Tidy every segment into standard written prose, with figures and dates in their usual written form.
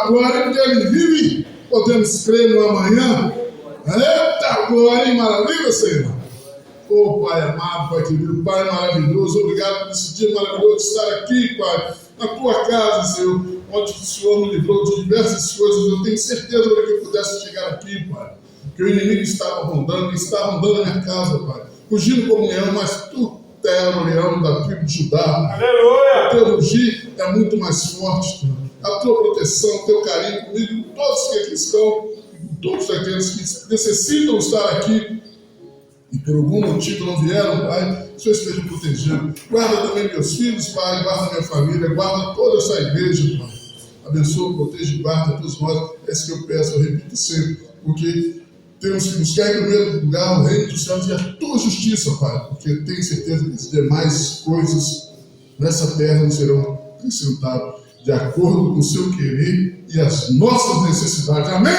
a glória, porque Ele vive. Podemos crer no amanhã. Eita glória e maravilha, Senhor. Oh, Pai amado, Pai querido, Pai maravilhoso, obrigado por esse dia maravilhoso de estar aqui, Pai, na Tua casa, Senhor, onde o Senhor me livrou de diversas coisas. Eu tenho certeza que eu pudesse chegar aqui, Pai, que o inimigo estava rondando, ele está rondando a minha casa, Pai, fugindo como leão, mas Tu é o leão da tribo de Judá. Aleluia! O Teu rugir é muito mais forte, Senhor. A Tua proteção, o Teu carinho comigo, com todos que aqui estão, todos aqueles que necessitam estar aqui e por algum motivo não vieram, Pai, o Senhor esteja protegendo. Guarda também meus filhos, Pai, guarda minha família, guarda toda essa igreja, Pai. Abençoa, protege e guarda todos nós. É isso que eu peço, eu repito sempre, porque temos que buscar em primeiro lugar o reino dos céus e a Tua justiça, Pai, porque tenho certeza que as demais coisas nessa terra não serão acrescentadas de acordo com o Seu querer e as nossas necessidades. Amém?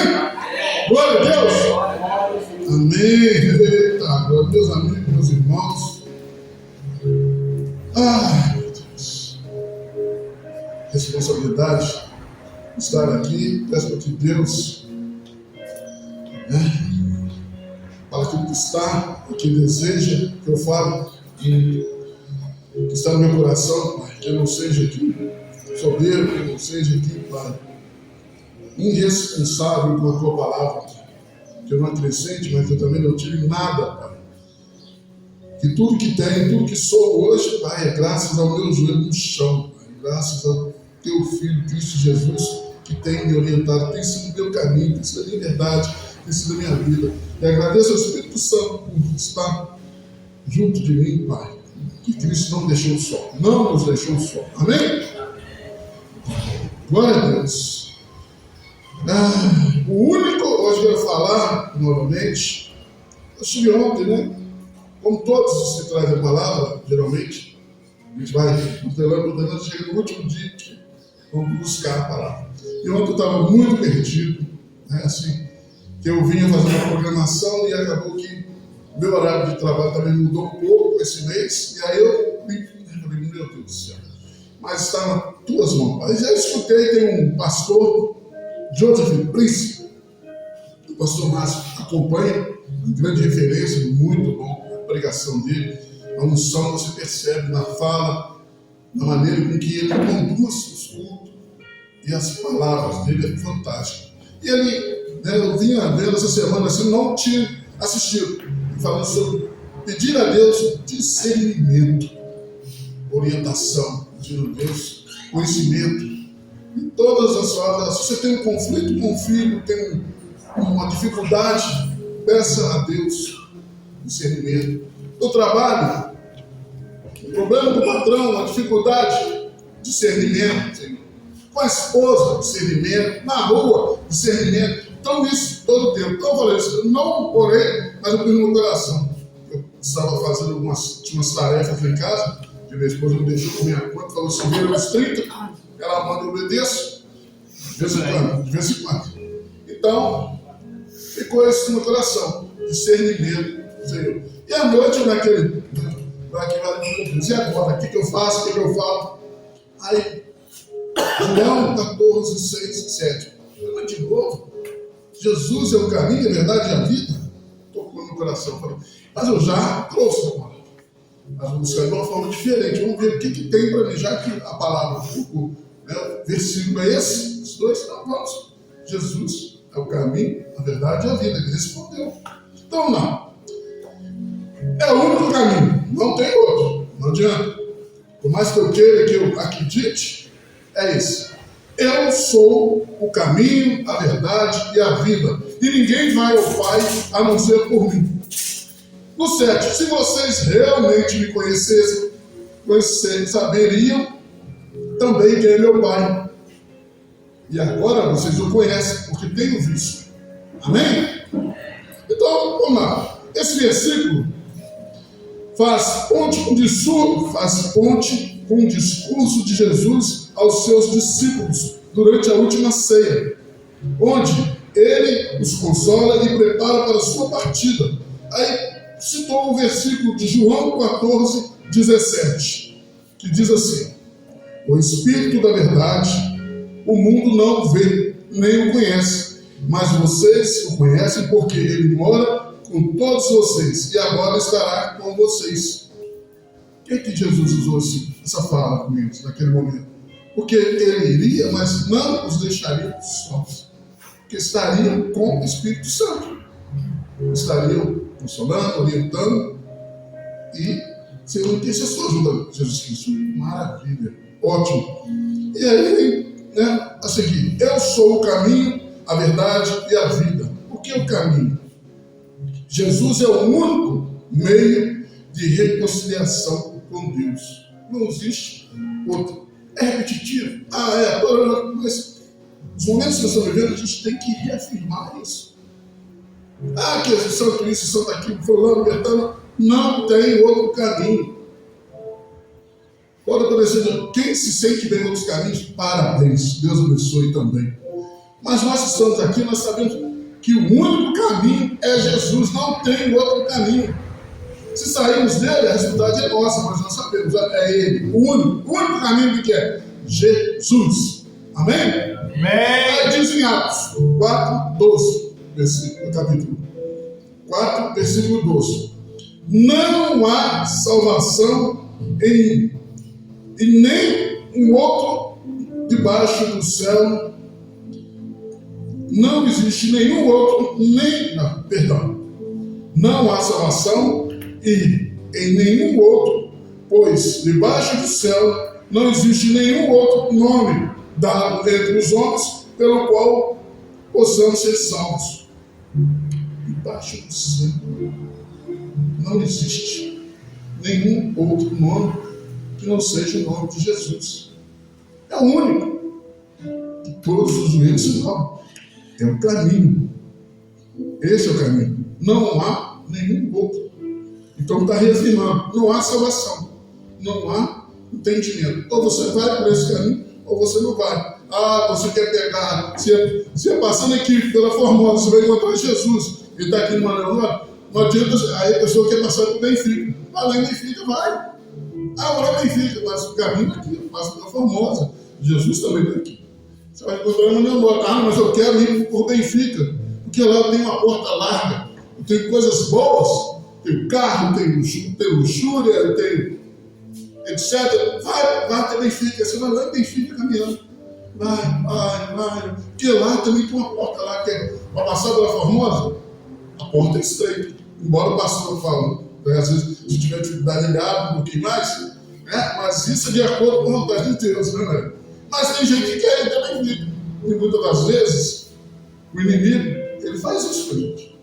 Glória a Deus! Amém. Eita, meus amigos, meus irmãos. Ai, meu Deus. Responsabilidade de estar aqui. Peço para que Deus, para aquilo que está, o que deseja, que eu falo, que está no meu coração, Pai, que eu não seja aqui soberbo, que eu não seja aqui, Pai, irresponsável com a Tua palavra. Que eu não acrescente, mas eu também não tire nada, Pai. Que tudo que tenho, tudo que sou hoje, Pai, é graças ao meu joelho no chão, Pai. Graças ao Teu Filho, Cristo Jesus, que tem me orientado, tem sido meu caminho, tem sido a minha verdade, tem sido a minha vida. E agradeço ao Espírito Santo por estar junto de mim, Pai. Que Cristo não deixou só, não nos deixou só. Amém? Glória a Deus. O único, hoje eu quero falar novamente, eu estive ontem, né? Como todos se trazem a palavra, geralmente, a gente vai modelando, chega no último dia que vamos buscar a palavra. E ontem eu estava muito perdido, né? Assim, que eu vinha fazendo uma programação e acabou que meu horário de trabalho também mudou um pouco esse mês, e aí eu falei, meu Deus do céu, mas está nas Tuas mãos. Mas já escutei, tem um pastor, Joseph Príncipe, o pastor Márcio acompanha, uma grande referência, muito bom a pregação dele, a unção você percebe na fala, na maneira com que ele conduz os cultos, e as palavras dele é fantástica. E ele, eu vinha vendo essa semana, assim, não tinha assistido, falando sobre pedir a Deus discernimento, orientação, pedindo a Deus conhecimento. Em todas as fases, se você tem um conflito com o filho, tem uma dificuldade, peça a Deus discernimento. No trabalho, um problema com o patrão, uma dificuldade, discernimento. Senhor. Com a esposa, discernimento. Na rua, discernimento. Então, isso todo o tempo. Então, eu falei isso, eu não orei, mas eu pedi no meu coração. Eu estava fazendo algumas tarefas lá em casa, que minha esposa me deixou com minha conta, falou assim, menos 30. Ela manda, eu obedeço, de vez em quando. Então, ficou isso no meu coração, discernimento, Senhor. E à noite, naquele, e agora, o que eu faço, o que eu falo? Aí, João 14, 6 e 7. Mas de novo, Jesus é o caminho, a verdade e a vida. Tocou no meu coração, falei, mas eu já trouxe a palavra. Mas vamos buscar de uma forma diferente, vamos ver o que tem para mim, já que a palavra ficou. O versículo é esse, os dois, então vamos. Jesus é o caminho, a verdade e a vida. Ele respondeu. Então não. É o único caminho, não tem outro. Não adianta. Por mais que eu queira que eu acredite, é esse. Eu sou o caminho, a verdade e a vida. E ninguém vai ao Pai a não ser por mim. No 7, se vocês realmente me conhecessem, vocês saberiam também quem é meu Pai. E agora vocês o conhecem, porque tenho visto. Amém? Então, vamos lá. Esse versículo faz ponte com o discurso de Jesus aos seus discípulos durante a última ceia, onde ele os consola e prepara para a sua partida. Aí citou o versículo de João 14, 17, que diz assim: o Espírito da verdade o mundo não vê nem o conhecem. Mas vocês o conhecem porque ele mora com todos vocês e agora estará com vocês. Por que Jesus usou essa fala com eles naquele momento? Porque ele iria, mas não os deixaria sós. Porque estariam com o Espírito Santo. Estariam consolando, orientando e sendo um intercessor junto a Jesus Cristo. Maravilha, ótimo. E aí, a seguir, eu sou o caminho, a verdade e a vida. O que é o caminho? Jesus é o único meio de reconciliação com Deus. Não existe outro. É repetitivo. Mas nos momentos que nós estamos vivendo, a gente tem que reafirmar isso. Que é santo isso, santo aquilo, fulano, bertano. Não tem outro caminho. Pode aparecer, quem se sente bem em outros caminhos, parabéns, Deus abençoe também. Mas nós que estamos aqui, nós sabemos que o único caminho é Jesus, não tem outro caminho. Se sairmos dele, a responsabilidade é nossa, mas nós sabemos, é ele, o único caminho que é Jesus. Amém? Amém. Aí diz em Atos 4:12, capítulo 4, versículo 12. Não há salvação em e nem um outro debaixo do céu. Não existe nenhum outro, não há salvação e em nenhum outro, pois debaixo do céu não existe nenhum outro nome dado entre os homens pelo qual possamos ser salvos. Debaixo do céu não existe nenhum outro nome que não seja o nome de Jesus. É o único. E todos os menos não. É o caminho. Esse é o caminho. Não há nenhum outro. Então está reafirmando. Não há salvação. Não há entendimento. Ou você vai por esse caminho, ou você não vai. Você quer pegar. Se é passando aqui pela Formosa, você vai encontrar Jesus. Ele está aqui no Manaus. Não adianta. Aí a pessoa quer passar por Benfica. Além de Benfica, vai. Agora Benfica, mas o caminho aqui, passa pela Formosa. Jesus também está aqui. Você vai encontrar uma memória. Mas eu quero ir por Benfica, porque lá tem uma porta larga, tem coisas boas, tem carro, tem luxúria, tem etc. Vai até Benfica, você vai lá em Benfica caminhando. Vai. Porque lá também tem uma porta lá que é para passar pela Formosa, a porta é estreita. Embora o pastor fale, às vezes, se tiver dificuldade, ele abre um pouquinho mais, mas isso é de acordo com a vontade de Deus, né? Mas tem gente que quer ir também. E muitas das vezes, o inimigo, ele faz isso com a gente.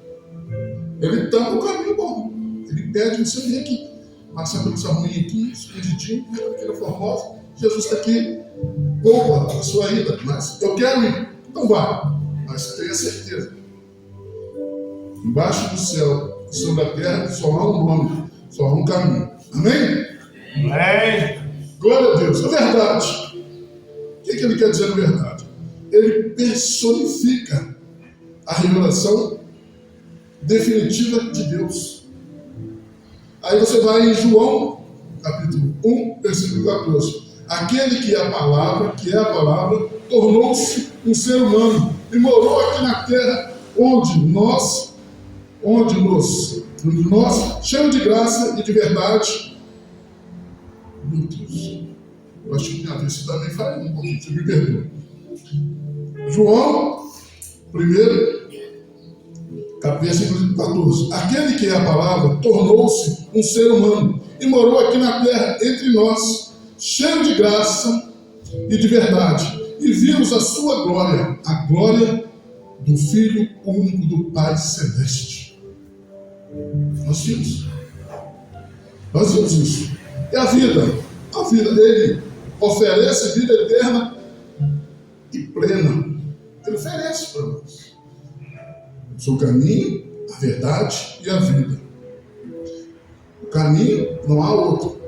Ele tampa o caminho bom. Ele pede, você vem aqui, passar por essa ruim aqui, escondidinho, aqui na Formosa. Jesus está aqui, poupa a sua ida, mas eu quero ir. Então vai, mas tenha certeza. Embaixo do céu, sobre a terra, só há um nome, só há um caminho. Amém? Amém. Glória a Deus. É verdade. O que ele quer dizer na verdade? Ele personifica a revelação definitiva de Deus. Aí você vai em João, capítulo 1, versículo 14. Aquele que é a palavra, tornou-se um ser humano e morou aqui na terra, onde nós, cheio de graça e de verdade. Meu Deus, eu acho que minha vez também falei um pouquinho, você me perdoa. João, 1, versículo 14. Aquele que é a palavra tornou-se um ser humano e morou aqui na terra entre nós, cheio de graça e de verdade. E vimos a sua glória, a glória do Filho único do Pai Celeste. Nós vimos isso. É a vida. Ele oferece vida eterna e plena. Ele oferece para nós. Eu sou o caminho, a verdade e a vida. O caminho, não há outro.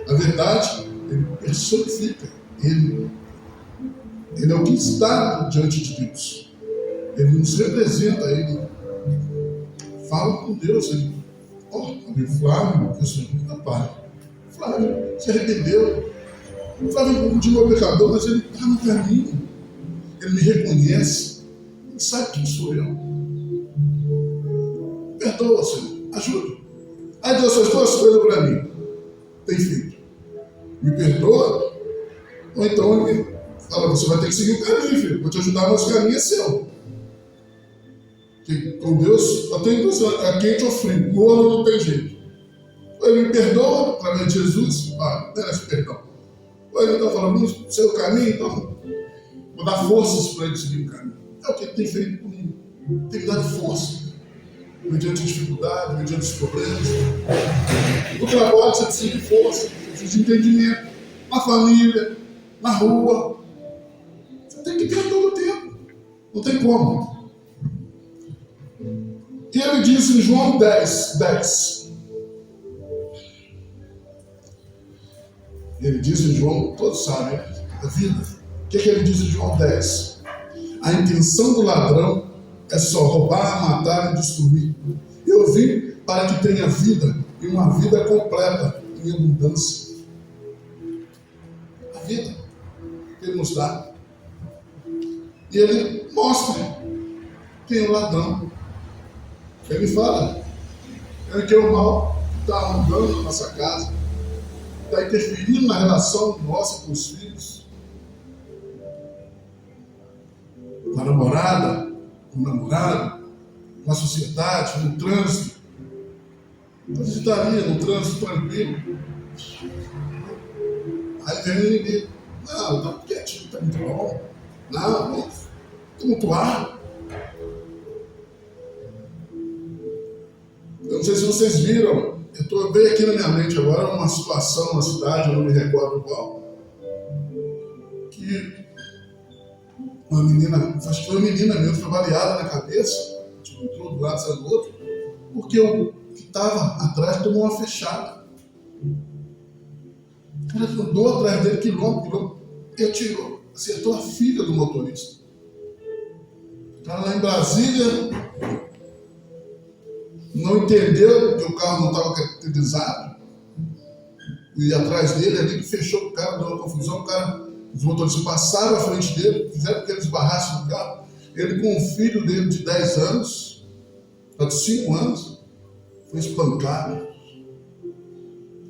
A verdade, ele personifica. Ele é o que está diante de Deus. Ele nos representa, ele fala com Deus. Ele, Flávio, eu sou meu pai. Flávio se arrependeu. Flávio continuou pecador, mas ele está no caminho. Ele me reconhece. Ele sabe quem sou eu. Perdoa, Senhor. Ajuda. Aí Deus faz duas coisas para mim. Tem feito. Me perdoa. Ou então ele fala, você vai ter que seguir o caminho, filho. Vou te ajudar, mas o caminho é seu. Porque com Deus, só tem duas coisas. É quente ou frio. No ano não tem jeito. Ou ele me perdoa, através de Jesus, merece perdão. Ou ele está falando, no seu caminho, então vou dar forças para ele seguir o caminho. É o que ele tem feito comigo. Tem me dado força. Mediante a dificuldade, mediante os problemas. No trabalho você precisa de força, você precisa de entendimento. Na família, na rua. Você tem que ter todo o tempo. Não tem como. E ele diz em João 10. Ele diz em João, todos sabem, a vida. O que ele diz em João 10? A intenção do ladrão é só roubar, matar e destruir. Eu vim para que tenha vida, e uma vida completa, em abundância. A vida que ele nos dá. E ele mostra quem é o ladrão. Ele fala, ele quer o mal que está arrumando na nossa casa, está interferindo na relação nossa com os filhos, com a namorada, com o namorado, com a sociedade, no trânsito. Então você estaria no trânsito tranquilo. Aí vem o inimigo. Não, está quietinho, está muito bom. Não, vamos tumultuar. Eu não sei se vocês viram, eu estou bem aqui na minha mente agora, uma situação na cidade, eu não me recordo qual, que uma menina, acho que foi uma menina mesmo, foi baleada na cabeça, tipo, entrou do lado, saiu do outro, porque o que estava atrás tomou uma fechada. O cara andou atrás dele quilômetro, e atirou, acertou a filha do motorista. Está lá em Brasília, não entendeu que o carro não estava caracterizado, e atrás dele ali fechou o carro, deu uma confusão, os motoristas passaram à frente dele, fizeram que ele esbarrasse no carro. Ele com o filho dele de 10 anos, de 5 anos, foi espancado.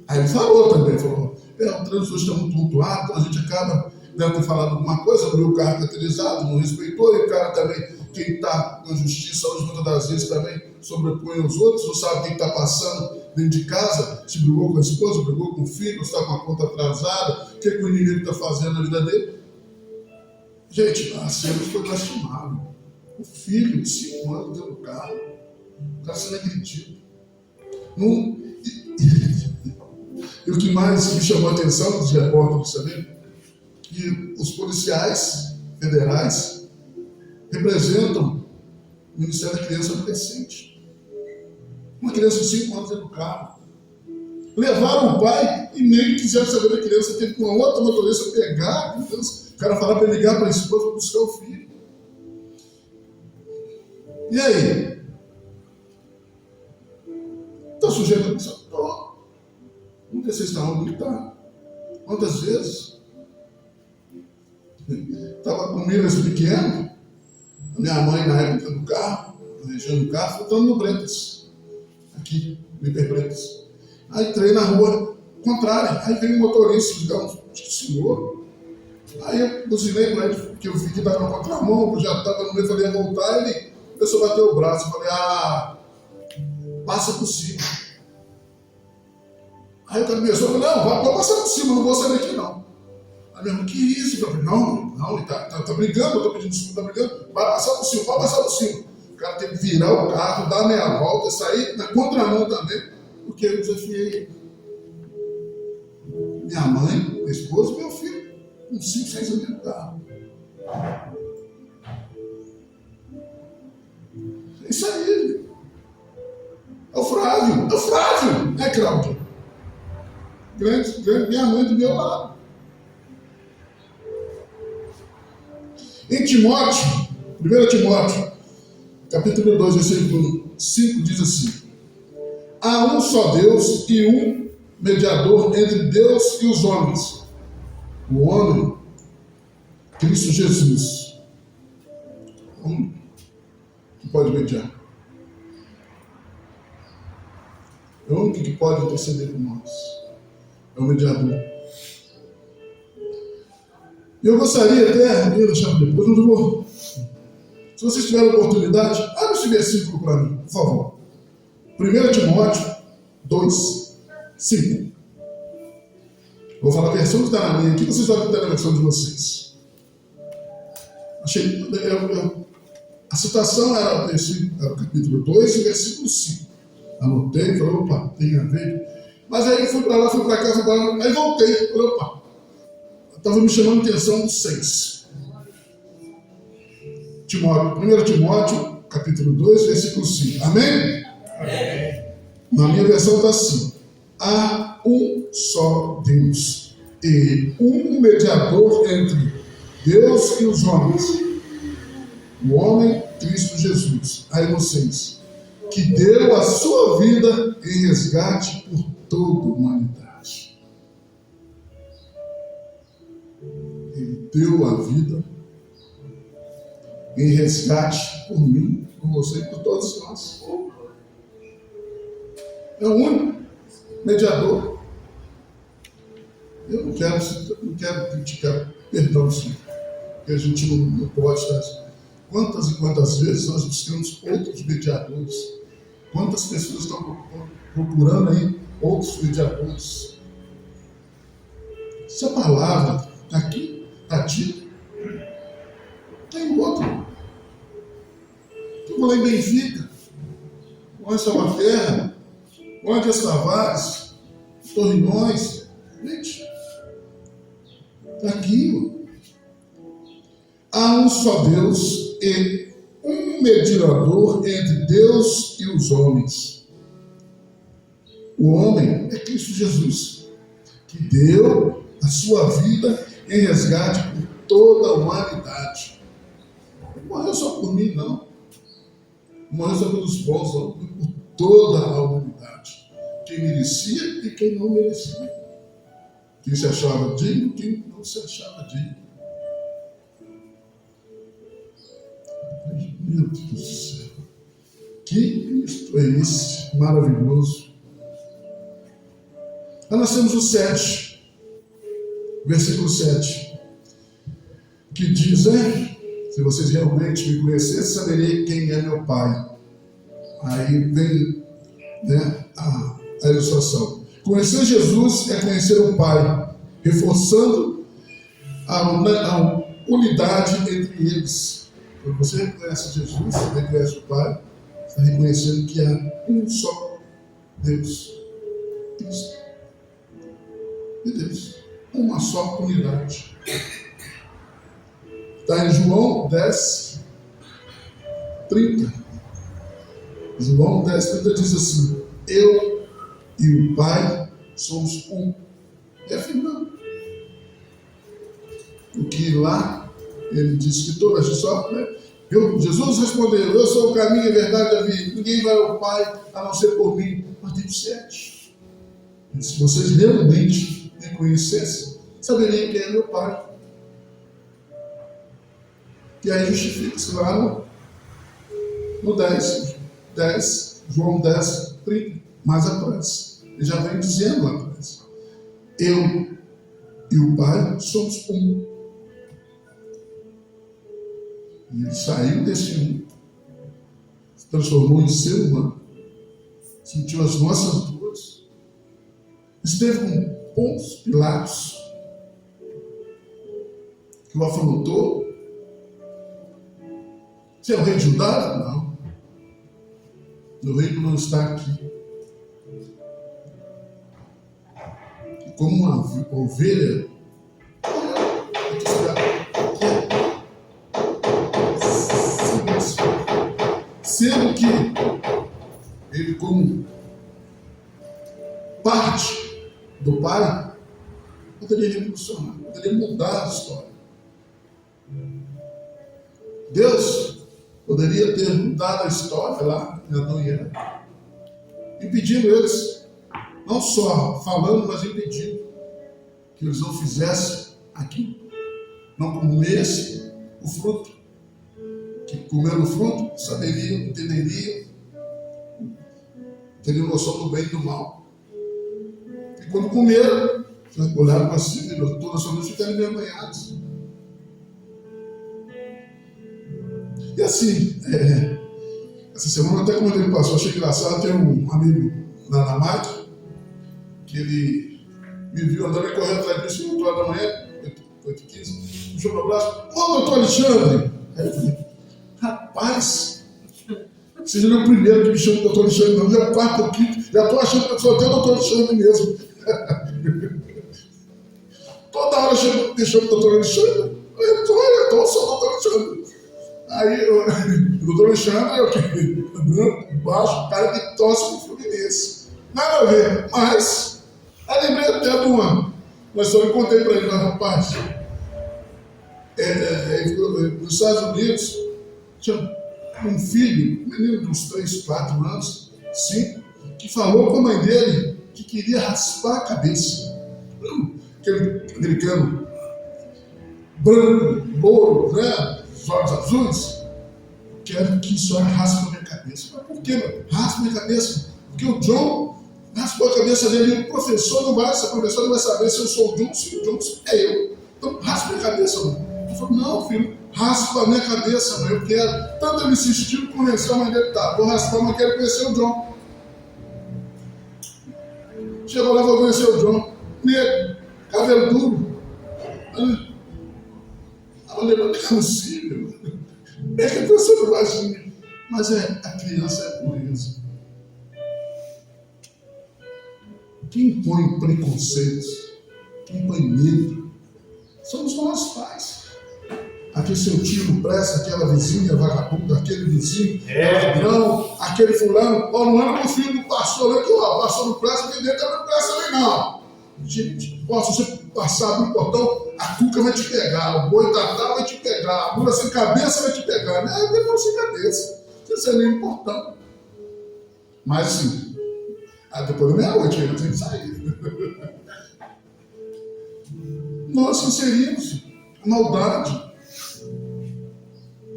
Aí ele falou também, o trânsito hoje está muito tumultuado, então a gente acaba, deve ter falado alguma coisa, abriu o carro caracterizado, não respeitou, e o cara também, quem está na justiça, hoje muitas das vezes também sobrepõe os outros, não sabe quem está passando dentro de casa, se brigou com a esposa, brigou com o filho, está com a conta atrasada, o que o inimigo está fazendo na vida dele. Gente, a cena foi lastimável. O filho de 5 anos dentro do carro, o cara sendo agredido. E o que mais me chamou a atenção dos repórteres também, que os policiais federais representam o Ministério da Criança e Adolescente. Uma criança de 5 anos dentro do carro. Levaram o pai e nem quiseram saber da criança. Teve com uma outra motorista pegar a criança. O cara falar para ligar para a esposa para buscar o filho. E aí? Está sujeito a pensar, nunca vocês estavam militar. Quantas vezes? Estava com Minas pequeno. A minha mãe, na época do carro, na região do carro, voltando no Bretas, aqui, no Hiperbretas. Aí entrei na rua contrária, aí veio um motorista, digamos, senhor. Aí eu buzinei para ele, porque eu vi que estava na contramão, eu já estava no meio, falei, ia voltar, ele começou a bater o braço, eu falei, passa por cima. Aí o cara começou, eu falei, não, vai passar por cima, não vou sair daqui não. Aí meu irmão, que isso? Eu falei, não, ele tá brigando, eu estou pedindo desculpa, tá brigando, vai passar por cima, pode passar por cima. O cara teve que virar o carro, dar meia volta, sair na contramão também, porque eu desafiei minha mãe, minha esposa e meu filho, com 5, 6 anos no carro. É isso aí. É o Flávio, né, Cláudio? Grande, minha mãe do meu lado. Em Timóteo, 1 Timóteo, capítulo 2, versículo 5, diz assim: há um só Deus e um mediador entre Deus e os homens, o homem, Cristo Jesus, É o único que pode mediar. É o único que pode interceder por nós. É o mediador. E eu gostaria até, eu deixar depois, mas eu vou. Se vocês tiverem oportunidade, abre esse versículo para mim, por favor. 1 Timóteo 2, 5. Vou falar a versão que está na minha aqui, vocês olham que está na versão de vocês. A citação era o capítulo 2 e versículo 5. Anotei, falei, opa, tem a ver. Mas aí fui para lá, fui para cá, fui para lá, aí voltei, falei, opa, estava me chamando a atenção do 6. 1 Timóteo, capítulo 2, versículo 5. Amém? Amém. Na minha versão está assim: há um só Deus e um mediador entre Deus e os homens, o homem Cristo Jesus, a vocês, que deu a sua vida em resgate por toda a humanidade. Ele deu a vida em resgate por mim, por você e por todos nós. É o único mediador. Eu não quero criticar, perdão, Senhor, porque a gente não pode estar. Quantas e quantas vezes nós buscamos outros mediadores? Quantas pessoas estão procurando aí outros mediadores? Se a palavra está aqui, está dita, tem outro. Eu vou lá em Benfica, onde está uma terra, onde as Tavares, Torrinhões, gente, está aqui. Há um só Deus e um mediador entre Deus e os homens. O homem é Cristo Jesus, que deu a sua vida em resgate por toda a humanidade. Não morreu só por mim, não. Não morreu só pelos bons, não. Por toda a humanidade. Quem merecia e quem não merecia. Quem se achava digno, quem não se achava digno. Meu Deus do céu. Que Cristo é esse maravilhoso. Aí nós temos o 7, versículo 7, que diz, se vocês realmente me conhecessem, saberia quem é meu Pai. Aí vem a ilustração. Conhecer Jesus é conhecer o Pai, reforçando a unidade entre eles. Quando você reconhece Jesus, você reconhece o Pai, está reconhecendo que há um só Deus. Cristo e Deus. Uma só unidade. Está em João 10, 30. João 10, 30 diz assim: eu e o Pai somos um. E afirmando. O que lá ele disse que toda a gente Jesus respondeu: eu sou o caminho, a verdade e a vida. Ninguém vai ao Pai a não ser por mim. Artigo 7. E se vocês realmente me conhecessem, saberiam quem é meu Pai. E aí justifica-se lá no 10, João 10, 30, mais atrás. Ele já vem dizendo lá atrás: eu e o Pai somos um. E ele saiu desse um, se transformou em ser humano, sentiu as nossas dores, esteve com Pôncio Pilatos, que o afrontou. Você é o rei de Judá? Não. O reino não está aqui. E como uma ovelha, sendo que ele, como parte do Pai, poderia revolucionar, poderia mudar a história. Deus poderia ter mudado a história lá em Adão e Eva, impedindo eles, não só falando, mas impedindo que eles não fizessem aquilo, não comessem o fruto que comendo o fruto, saberiam, entenderiam, teriam noção do bem e do mal. E quando comeram, olharam para si, toda a sua noite ficaram envergonhados. E assim, essa semana até como ele passou, achei engraçado, tem um amigo na Dinamarca, que ele me viu andando e correndo atrás disso, 8 horas da manhã, 8h15, puxou meu braço, ô doutor Alexandre! Aí eu falei, rapaz, você já não é o primeiro que me chama de doutor Alexandre, não, já é o quarto ou quinto, já estou achando que eu sou até o doutor Alexandre mesmo. Toda hora me chama de doutor Alexandre, eu sou o doutor Alexandre. Aí o doutor Alexandre é o que? Branco, baixo, cara que torce pro Fluminense. Nada a ver, mas eu lembrei até de uma história que eu contei para ele, rapaz. Nos Estados Unidos, tinha um filho, um menino de uns 3, 4 anos, 5, que falou com a mãe dele que queria raspar a cabeça. Aquele americano branco, louro, né? Os olhos azuis. Quero que a senhora raspe a minha cabeça. Mas por que, meu? Raspa a minha cabeça? Porque o John raspou a cabeça dele e o professor não vai saber se eu sou o John, se o John é eu. Então, raspa a minha cabeça, mãe. Ele falou, não, filho, raspa a minha cabeça, mãe, eu quero. Tanto ele insistiu, convenceu a mãe dele, tá, vou raspar, mas quero conhecer o John. Chegou lá, vou conhecer o John. Negro, cabelo duro. A mulher não é possível. É que a pessoa não imagina. Mas a criança é pureza. Quem põe preconceitos, quem põe medo, somos nós pais. Aquele seu tio não presta, aquela vizinha vagabunda, aquele vizinho, ladrão, aquele fulano. Não era o filho do pastor, né? Que o pastor não presta, quem dentro não presta nem não. Gente, se você passar no portão, a cuca vai te pegar, o boi tatá vai te pegar, a mula sem cabeça vai te pegar. Não é sem cabeça, isso é nem importante. Mas assim, depois da meia-noite ainda tem que sair. Nós inserimos a maldade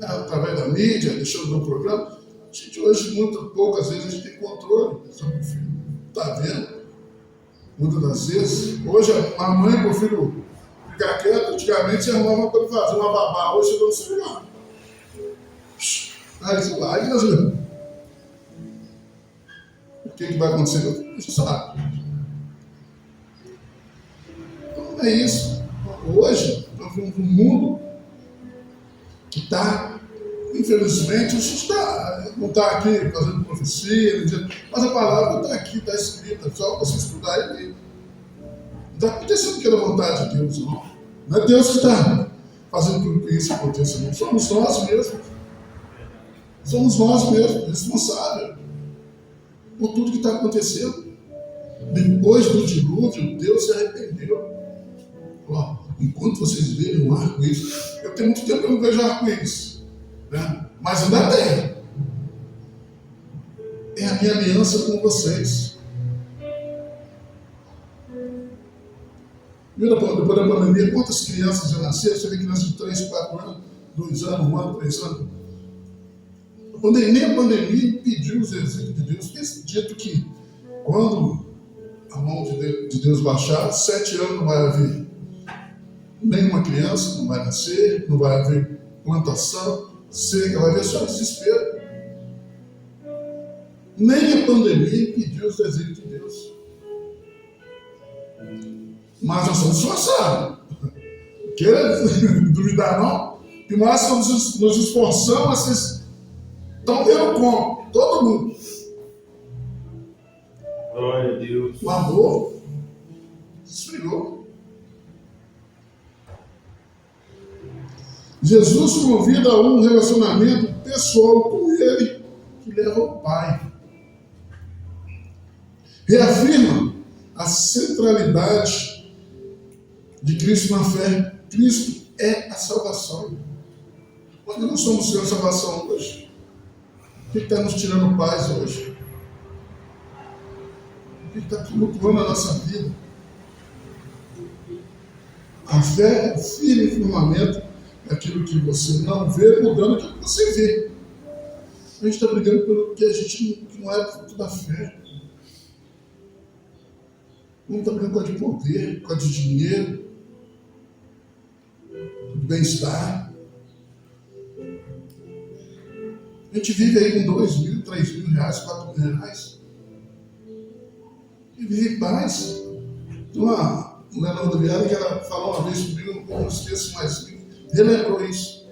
através da mídia, deixando no programa. A gente hoje, poucas vezes, a gente tem controle sobre o filho. Está vendo? Muitas das vezes. Hoje, a mãe para o filho ficar quieto, antigamente se arrumava para fazer uma babá. Hoje, não se liga. Isso lá, e nós vemos. O que vai acontecer? A gente sabe. Então, é isso. Hoje, nós vivemos um mundo que está, infelizmente, a gente não está aqui fazendo profecia, mas a palavra está aqui, está escrita, só você estudar e ler. Não está acontecendo pela vontade de Deus, não. Não é Deus que está fazendo com que isso aconteça, não. Somos nós mesmos. Somos nós mesmos, responsáveis por tudo que está acontecendo. Depois do dilúvio, Deus se arrependeu. Enquanto vocês verem um arco-íris, eu tenho muito tempo que eu não vejo arco-íris, né? Mas ainda tem. É a minha aliança com vocês. Depois da pandemia, quantas crianças já nasceram? Você vê crianças de 3, 4 anos, 2 anos, 1 ano, 3 anos. Nem a pandemia impediu os desígnios de Deus. Esse dito que quando a mão de Deus baixar, 7 anos não vai haver nenhuma criança, não vai nascer, não vai haver plantação, seca, vai haver só desespero. Nem a pandemia impediu os desígnios de Deus. Mas nós somos esforçados. Não queira duvidar, não? Que nós nos esforçamos, vocês estão vendo como? Todo mundo. Glória a Deus. O amor esfriou. Jesus convida a um relacionamento pessoal com Ele, que leva ao Pai. Reafirma a centralidade de Cristo na fé. Cristo é a salvação. Nós não somos sem salvação hoje. O que está nos tirando paz hoje? O que está tumultuando a nossa vida? A fé é o firme fundamento aquilo que você não vê, mudando aquilo que você vê. A gente está brigando pelo que a gente que não é fruto da fé. Um está brigando por causa de poder, por causa de dinheiro, de bem-estar. A gente vive aí com 2 mil, 3 mil reais, 4 mil reais. E vive em paz. Tem uma mulher na rodoviária que ela falou uma vez comigo, eu não esqueço mais, relembrou isso.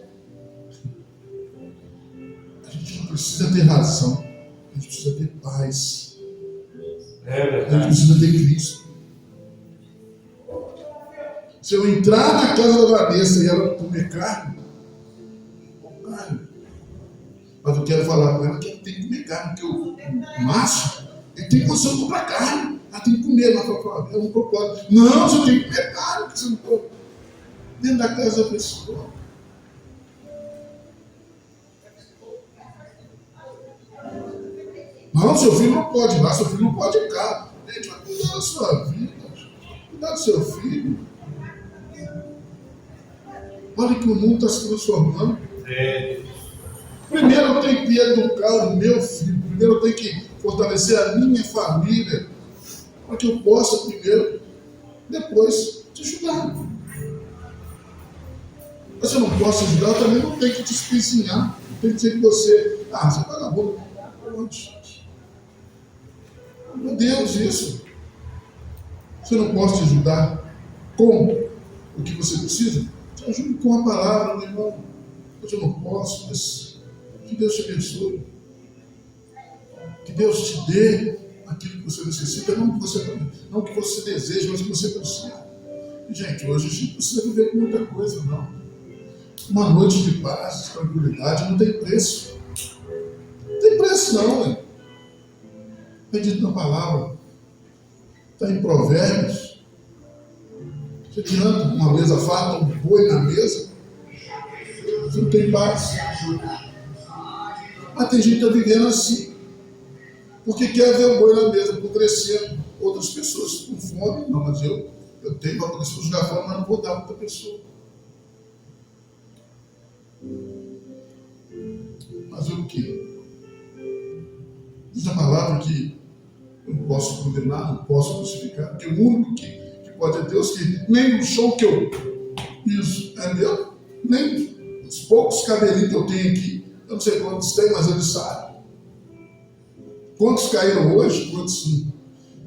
A gente não precisa ter razão, a gente precisa ter paz. A gente precisa ter Cristo. Se eu entrar na casa da Vanessa e ela comer carne, mas eu quero falar com ela que ela tem que comer carne, porque o Márcio, ele tem condição de comprar carne, ela tem que comer, mas eu não concordo. Não, você tem que comer carne, porque você não pode. Dentro da casa da pessoa. Não, seu filho não pode ir lá, seu filho não pode ir cá. Gente, vai cuidar da sua vida, cuidar do seu filho. Olha que o mundo está se transformando. Primeiro eu tenho que educar o meu filho. Primeiro eu tenho que fortalecer a minha família. Para que eu possa primeiro, depois, te ajudar. Mas se eu não posso ajudar, eu também não tenho que te espezinhar. Não tem que dizer que você... você vai na boca. Meu Deus, isso. Se eu não posso te ajudar com o que você precisa, te ajude com a palavra, meu irmão. Eu não posso, mas que Deus te abençoe. Que Deus te dê aquilo que você necessita, não que você deseja, mas que você precisa. E, gente, hoje a gente precisa viver com muita coisa, não. Uma noite de paz, de tranquilidade, não tem preço. Não tem preço, não, hein? É dito na palavra. Está em Provérbios. Você adianta uma mesa farta, um boi na mesa, você não tem paz. Mas tem gente que está vivendo assim, porque quer ver o boi na mesa, por crescer. Outras pessoas com fome, não, mas eu tenho para poder sujar fome, mas não vou dar para outra pessoa. Fazer o quê? Diz a palavra que eu não posso condenar, não posso crucificar, porque o único que pode é Deus, que nem o chão que eu piso é meu, nem os poucos cabelinhos que eu tenho aqui, eu não sei quantos tem, mas ele sabe. Quantos caíram hoje, quantos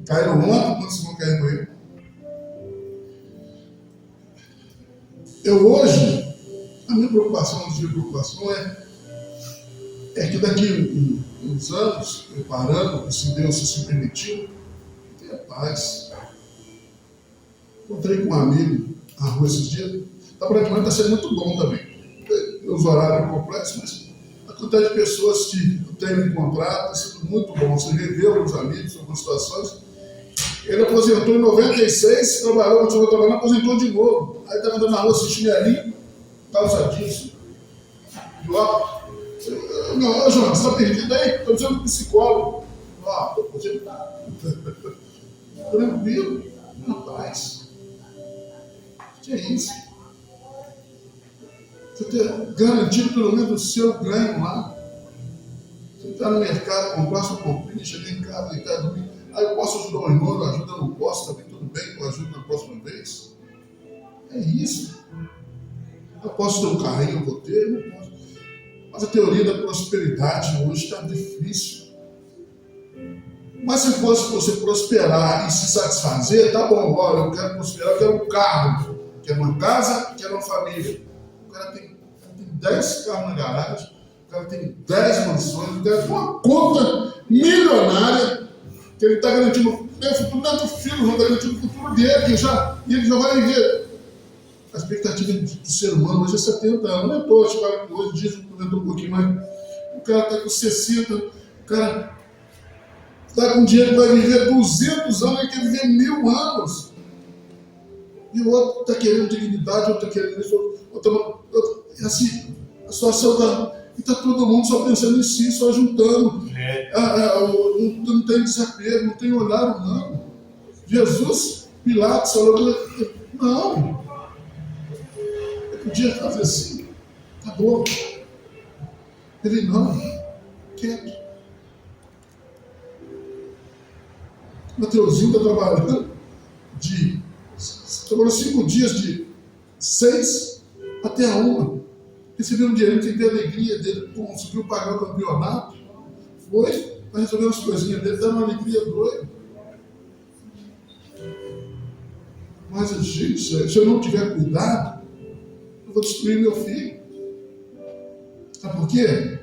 caíram ontem, quantos vão cair amanhã? Eu hoje, a minha preocupação, é que daqui uns anos, preparando, se Deus se permitiu, tenha paz. Encontrei com um amigo na rua esses dias, aparentemente está sendo muito bom também. Os horários complexos, mas a quantidade de pessoas que eu tenho encontrado tem sido muito bom. Você reveu alguns amigos, algumas situações. Ele aposentou em 96, trabalhou, continuou trabalhando, aposentou de novo. Aí estava andando na rua assistindo ali, calça jeans, de óculos. Não, João, você está perdido aí? Estou precisando de psicólogo. Estou aposentado. Tranquilo, na paz. Que é isso? Você ter garantido pelo menos o seu ganho lá. Você está no mercado, comprar sua comprinha, chegar em casa, deitar, dormir. Aí eu posso ajudar o irmão, eu ajudo, eu não posso, também tudo bem, eu ajudo na próxima vez. É isso. Eu posso ter um carrinho, eu vou ter, eu não posso. Mas a teoria da prosperidade hoje está difícil. Mas se fosse você prosperar e se satisfazer, tá bom, olha, eu quero prosperar, eu quero um carro, quero uma casa, quero uma família. O cara tem 10 carros na garagem, o cara tem 10 mansões, o cara tem uma conta milionária, que ele está garantindo o futuro, não é do filho, não está garantindo o futuro dele, e ele já vai viver. A expectativa do ser humano hoje é 70 anos, não é todos, hoje diz que aumentou um pouquinho mais. O cara está com 60, o cara está com dinheiro que vai viver 200 anos, ele quer viver 1000 anos. E o outro está querendo dignidade, o outro está querendo isso, assim, a situação está. E está todo mundo só pensando em si, só juntando. Não tem desapego, não tem olhar humano. Jesus, Pilatos falou que não. Eu podia fazer assim. Acabou. Ele não, quieto. Mateuzinho está trabalhando trabalhou 5 dias de 6 até a 1. Recebeu um dinheiro, tem que ter alegria dele, conseguiu pagar o campeonato. Foi, para resolver umas coisinhas dele, dando uma alegria doida. Mas, gente, se eu não tiver cuidado, eu vou destruir meu filho. Sabe por quê?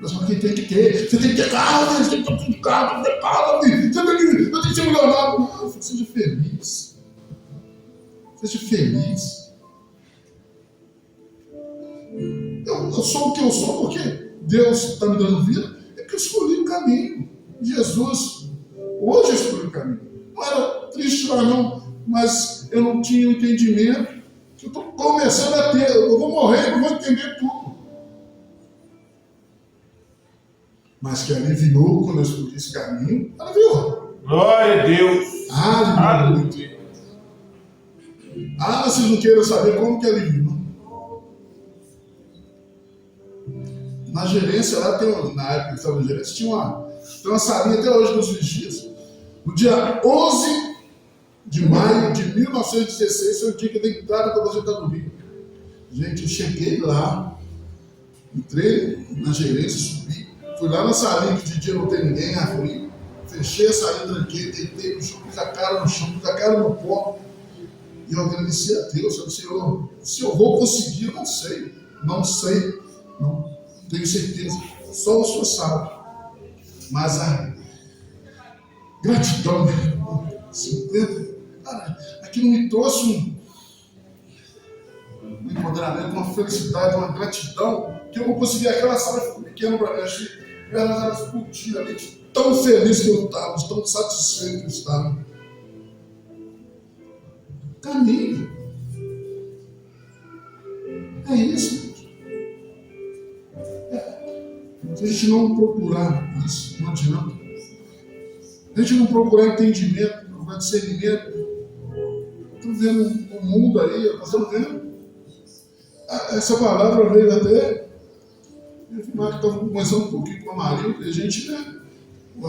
Mas quem tem que ter? Você tem que ter carro, você tem que ter carro, você tem que ter carro, você tem que ser milionário. Não, seja feliz. Seja feliz. Eu sou o que eu sou porque Deus está me dando vida. É que eu escolhi o caminho. Jesus, hoje eu escolhi o caminho. Não era triste lá não, mas eu não tinha o entendimento que eu estou começando a ter. Eu vou morrer, eu vou entender tudo. Mas que aliviou quando eu escolhi esse caminho, aliviou. Glória a Deus. Aliviou. Vocês não queiram saber como que aliviou. Na gerência, lá na época que estava na gerência, tem uma salinha até hoje nos vigias. No dia 11 de maio de 1916, foi o dia que eu dei entrada para você estar no Rio. Gente, eu cheguei lá, entrei na gerência, subi, fui lá na salinha que de dia não tem ninguém, abri, fechei a salinha, tranquei, deitei no chão, pus a cara no chão, pus a cara no pó. E eu agradeci a Deus, eu disse, Senhor, se eu vou conseguir, eu não sei, não tenho certeza, só o Senhor sabe. Mas a gratidão, cara, aquilo me trouxe um empoderamento, uma felicidade, uma gratidão, que eu não conseguia. Aquela sala ficou pequena para mim, achei que elas curtiram ali, tão feliz que eu estava, tão satisfeito que eu estava. Caminho. É isso. Se a gente não procurar isso, não adianta. Se a gente não procurar entendimento, procurar discernimento, estou vendo o mundo aí, estamos vendo. Essa palavra veio até. Eu estava conversando um pouquinho com a Maria, e a gente, né,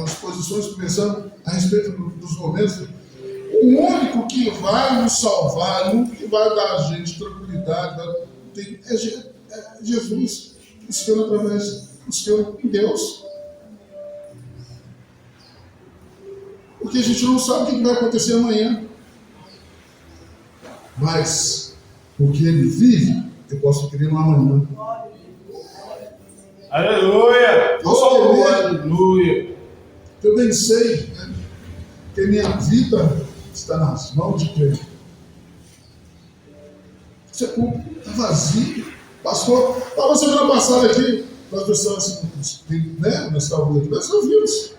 as posições começando a respeito dos momentos. O único que vai nos salvar, o único que vai dar a gente tranquilidade, é Jesus, o Senhor através do Senhor em Deus. Porque a gente não sabe o que vai acontecer amanhã. Mas, porque Ele vive, eu posso crer no amanhã. Aleluia! Aleluia! Eu bem sei, né, que minha vida está nas mãos de Deus. Sepulcro está vazio. Pastor, estava semana passada aqui, nós pessoas, né, nós estávamos aqui, nós ouvimos.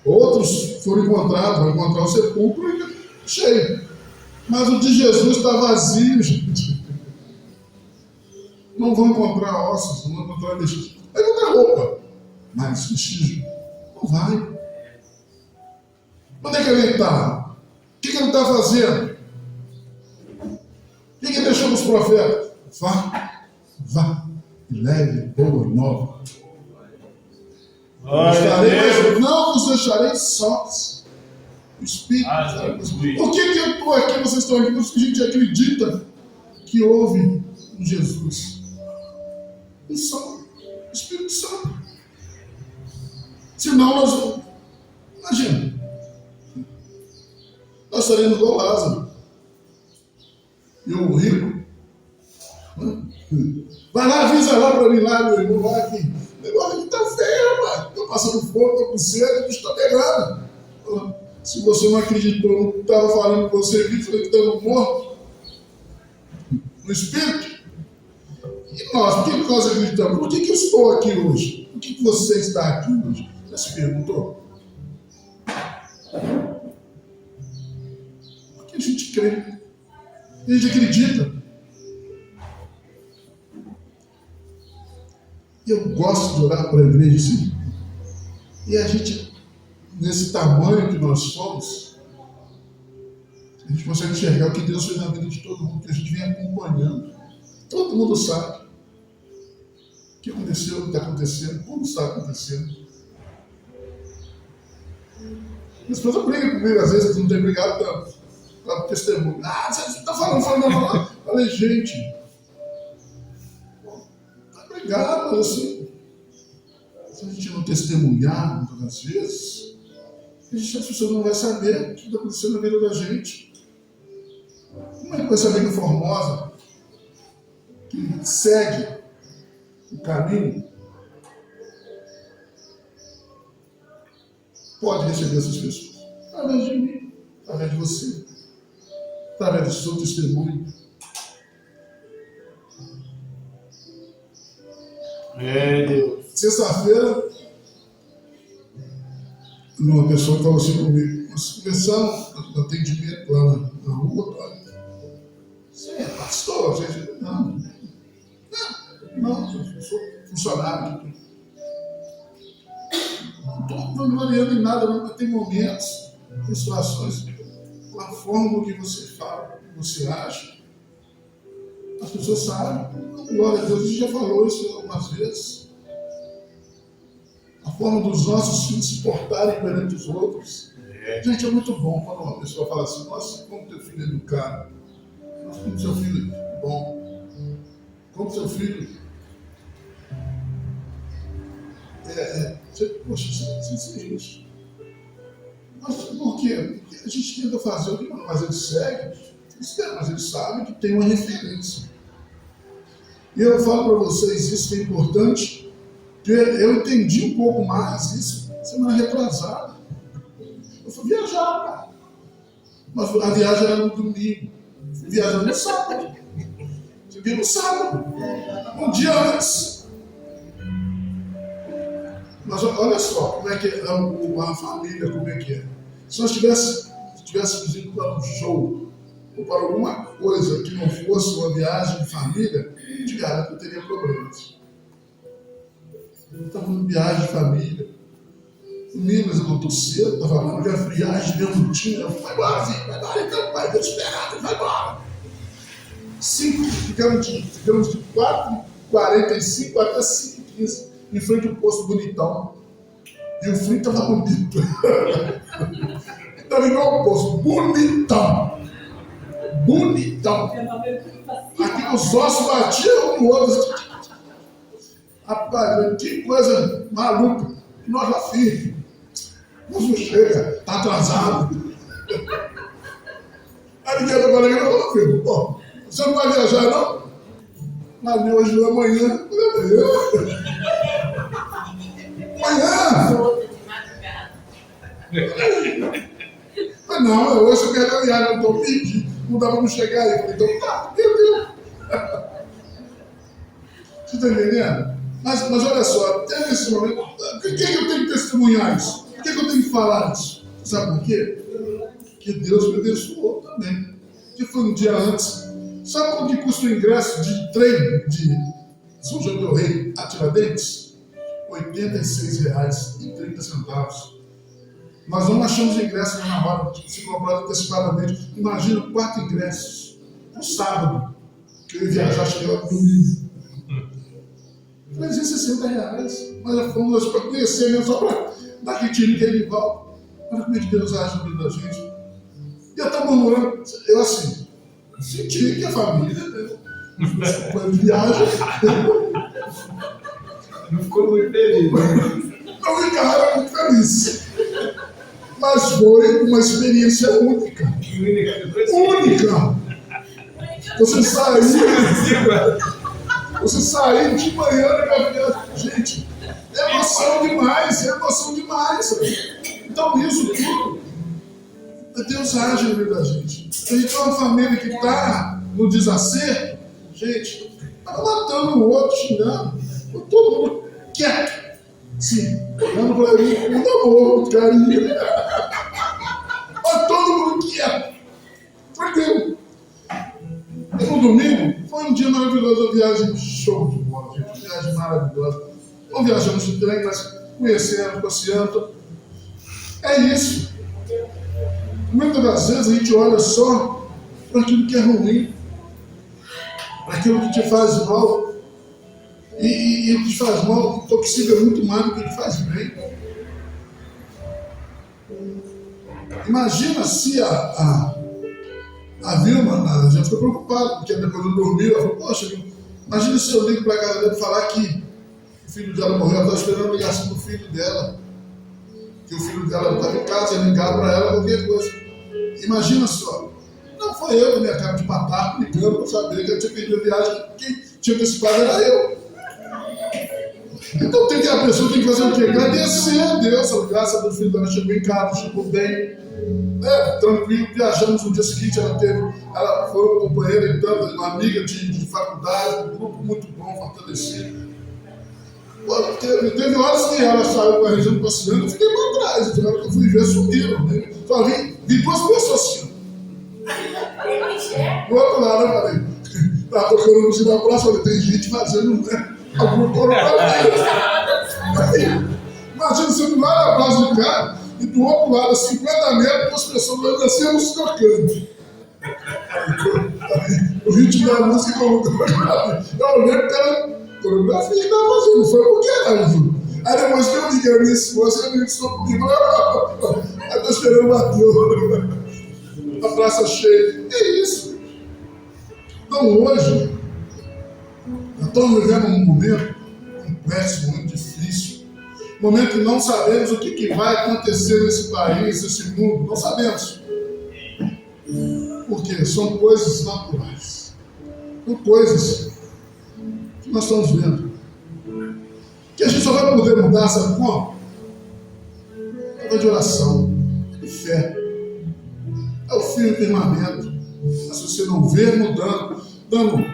Outros foram encontrados, vão encontrar o sepulcro cheio. Mas o de Jesus está vazio, gente. Não vão encontrar ossos, não vão encontrar vestígios. Vai encontrar roupa, mas vestígio não vai. Onde é que ele está? O que ele está fazendo? O que ele deixou nos profetas? Vá e leve boa nova. Não vos deixarei sós. O Espírito. Por que eu estou aqui, vocês estão aqui? Porque a gente acredita que houve um Jesus. Um só. O Espírito Santo. Senão nós. Imagina. Nós estaremos igual Lázaro. E o rico. Vai lá, avisa lá para mim, lá, meu irmão, lá que o negócio aqui está feio, rapaz. Estou passando fome, estou com sede, está pegando. Se você não acreditou no que estava falando com você aqui, falei que estava morto no Espírito. E nós, por que nós acreditamos? Por que eu estou aqui hoje? Por que você está aqui hoje? Você se perguntou? Porque a gente crê. A gente acredita. E eu gosto de orar para a igreja assim. E a gente, nesse tamanho que nós somos, A gente consegue enxergar o que Deus fez na vida de todo mundo, que a gente vem acompanhando. Todo mundo sabe o que aconteceu, o que está acontecendo, como está acontecendo. As pessoas brigam comigo, às vezes não tem brigado tanto. Para o testemunho. Ah, você está falando. Falei, gente, tá brigado, mas assim, se a gente não testemunhar muitas das vezes, as pessoas não vão saber o que está acontecendo na vida da gente. Como é que vai saber que Formosa, que segue o caminho, pode receber essas pessoas? Através de mim, através de você, através do seu testemunho. Deus. Sexta-feira, uma pessoa falou assim comigo, nós conversamos no atendimento lá na rua, você é pastor? Gente, não, eu sou funcionário. Não estou vangloriando em nada, não, mas tem momentos, tem situações, com a forma que você fala, que você age, as pessoas sabem. Glória a Deus, a gente já falou isso algumas vezes. A forma dos nossos filhos se portarem perante os outros. Gente, é muito bom quando uma pessoa fala assim, nossa, como teu filho é educado, nossa, como seu filho é bom, como seu filho poxa, isso é isso. Mas por quê? Porque a gente tenta fazer o que não, mas ele segue, mas ele sabe que tem uma referência. E eu falo para vocês isso que é importante, porque eu entendi um pouco mais isso semana retrasada. Eu fui viajar, cara. Mas a viagem era no domingo. Fui viajar no sábado. Cheguei no sábado. Um dia antes. Mas olha só como é que é a família, como é que é. Se nós tivéssemos ido para um show ou para alguma coisa que não fosse uma viagem de família, de garanto que eu teria problemas. Eu estava em viagem de família. Meninas, eu não estou cedo, estava lá, minha viagem deu um tinha. Eu falei, vai embora, filho, vai embora, então, pai, Deus esperado, vai embora. Ficamos de 4h45 até 5h15, em frente ao posto bonitão. E o frio estava bonito. Estava igual o posto, bonitão. Bonitão. Aqui os ossos batiam um no outro. Rapaz, que coisa maluca. Nós já fizemos. Mas não chega, está atrasado. Aí ninguém está falando, ô filho, pô, você não vai viajar não? Mas nem hoje não, amanhã. Amanhã. Mas não, hoje eu quero viajar, eu estou pedindo, não dá para não chegar aí. Eu falei, então tá, meu Deus. Você está entendendo? Mas olha só, até nesse momento, por que eu tenho que testemunhar isso? Por que eu tenho que falar isso? Sabe por quê? Que Deus me abençoou também. Que foi um dia antes. Sabe quanto que custa o ingresso de trem de São João del Rei a Tiradentes? R$ 86,30. Nós não achamos ingressos na hora, se comprar antecipadamente. Imagina 4 ingressos no sábado, que eu ia viajar, acho que era no domingo. R$360. Mas fomos para conhecer mesmo, só para dar retiro que ele volta. Olha como é que Deus age na vida da gente. E eu estava murmurando, eu assim, senti que a família, foi viagem. Não ficou muito feliz. Não ficaram muito felizes. Mas foi uma experiência única. Única! Você saiu de manhã na viagem. Gente, é emoção demais. Então isso tudo, Deus age na vida da gente. A gente é uma família que está no desacerto, gente, está matando o outro, xingando, todo mundo quieto. Sim, olhando para mim com muito amor, carinho. Mas todo mundo quieto. Tranquilo. E no domingo, foi um dia maravilhoso, uma viagem show de bola, gente. Uma viagem maravilhosa. Não viajamos de trem, mas conhecendo, passeando. É isso. Muitas das vezes a gente olha só para aquilo que é ruim, para aquilo que te faz mal. E o que te faz mal intoxica muito mais do que te faz bem. Imagina se a Vilma, a gente ficou preocupada, porque depois eu dormi, ela falou, poxa, imagina se eu ligo para a casa dela e falar que o filho dela morreu, ela estava esperando a ligação do filho dela, que o filho dela estava em casa, ia ligar para ela qualquer coisa. Imagina só, não foi eu, minha cara de batata, ligando para saber que eu tinha perdido a viagem, quem tinha antecipado era eu. Então a pessoa tem que fazer o quê? Agradecer a Deus, graças a Deus, o filho dela chegou em casa, chegou bem, tranquilo, viajamos no dia seguinte, ela foi uma companheira, então, uma amiga de faculdade, um grupo muito bom, fortalecido. Teve horas que ela saiu para a região passeando, eu fiquei para trás, então eu fui ver, sumiram, né? Só vi duas pessoas assim. Do outro lado eu falei, estava tocando música da próxima, eu falei, tem gente fazendo, né? Algum coronavírus. Imagina você não vai na praça de cá e do outro lado, a 50 metros, duas pessoas nascendo se tocando. O ritmo da música colocou. Eu lembro que era coreografia que estava fazendo, não foi porque era, viu? Aí depois que eu liguei a minha esposa, ele disse comigo, eu estou esperando a praça cheia. É isso. Então hoje, nós estamos vivendo um momento complexo, muito difícil. Um momento que não sabemos o que vai acontecer nesse país, nesse mundo. Não sabemos. Porque são coisas naturais. São coisas que nós estamos vendo. Que a gente só vai poder mudar, sabe como? É de oração, de fé. É o fio firmamento. Mas se você não vê mudando, dando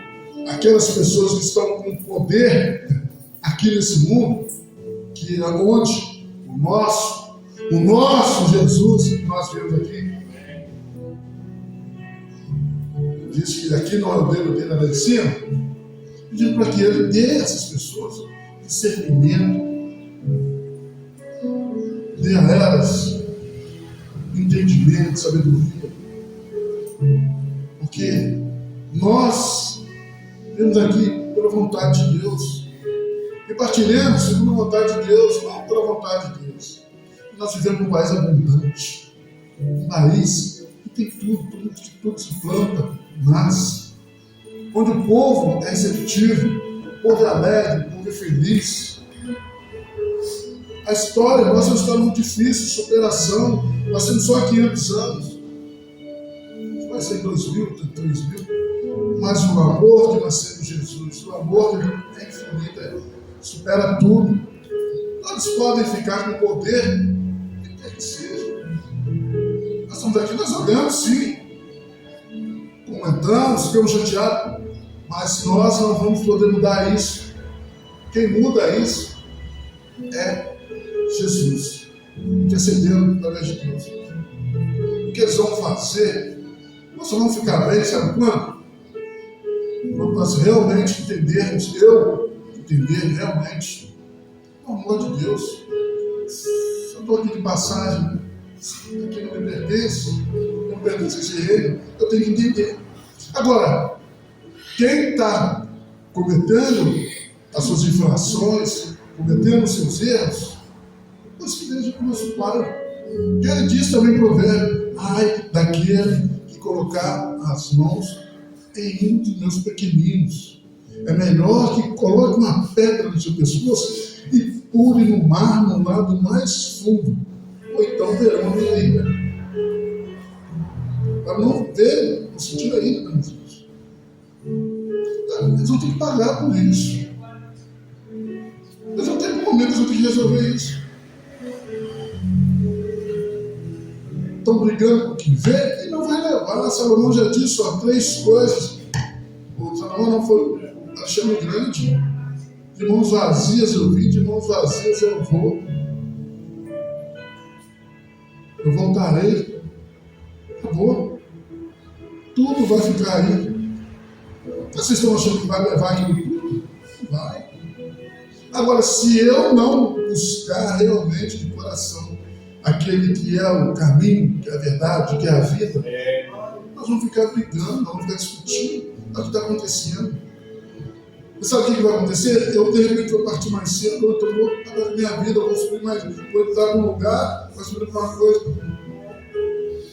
aquelas pessoas que estão com poder aqui nesse mundo, que é onde o nosso Jesus, que nós vemos aqui, diz que aqui não é o dele lá em cima, pedindo para que ele dê a essas pessoas discernimento, dê a elas entendimento, sabedoria, porque nós vemos aqui pela vontade de Deus e partiremos segundo a vontade de Deus, não pela vontade de Deus. Nós vivemos num país abundante, um país que tem tudo se planta, nasce, onde o povo é receptivo, o povo é alegre, o povo é feliz. A história, nossa é uma história muito difícil, de superação. Nós temos só 500 anos, vai ser 2000, 3000, mas o amor que nasceu em Jesus, o amor que é infinito, supera tudo. Todos podem ficar com poder, que quer que seja. Nós estamos aqui, nós olhamos sim, comentamos, ficamos chateados, mas nós não vamos poder mudar isso. Quem muda isso é Jesus, que acendeu através de Deus. O que eles vão fazer? Nós só vamos ficar bem, sabe quando? Quando nós realmente entendermos, eu entender realmente o amor de Deus. Se eu estou aqui de passagem, aqui não me pertence, não pertence a esse reino, eu tenho que entender. Agora, quem está cometendo as suas infrações, cometendo os seus erros, mas que veja com o nosso Pai. Que ele diz também em provérbio, ai daquele que colocar as mãos em um dos meus pequeninos. É melhor que coloque uma pedra no seu pescoço e pule no mar, no lado mais fundo, ou então verão a ira. Para não ver, não sentir a ira da Deus. Eles vão ter que pagar por isso. Eles vão ter um momento que eles vão ter que resolver isso. Estão brigando com o que vê e não vai levar. Salomão já disse só 3 coisas. O Salomão não foi achando grande. De mãos vazias eu vim, de mãos vazias eu vou. Eu voltarei. Acabou. Tudo vai ficar aí. Vocês estão achando que vai levar aquilo tudo? Não vai. Agora, se eu não buscar realmente de coração aquele que é o caminho, que é a verdade, que é a vida, nós vamos ficar brigando, nós vamos ficar discutindo. É o que está acontecendo. E sabe o que vai acontecer? Eu, de repente, vou partir mais cedo, eu vou acabar minha vida, eu vou subir mais, vou entrar num lugar, vou subir para uma coisa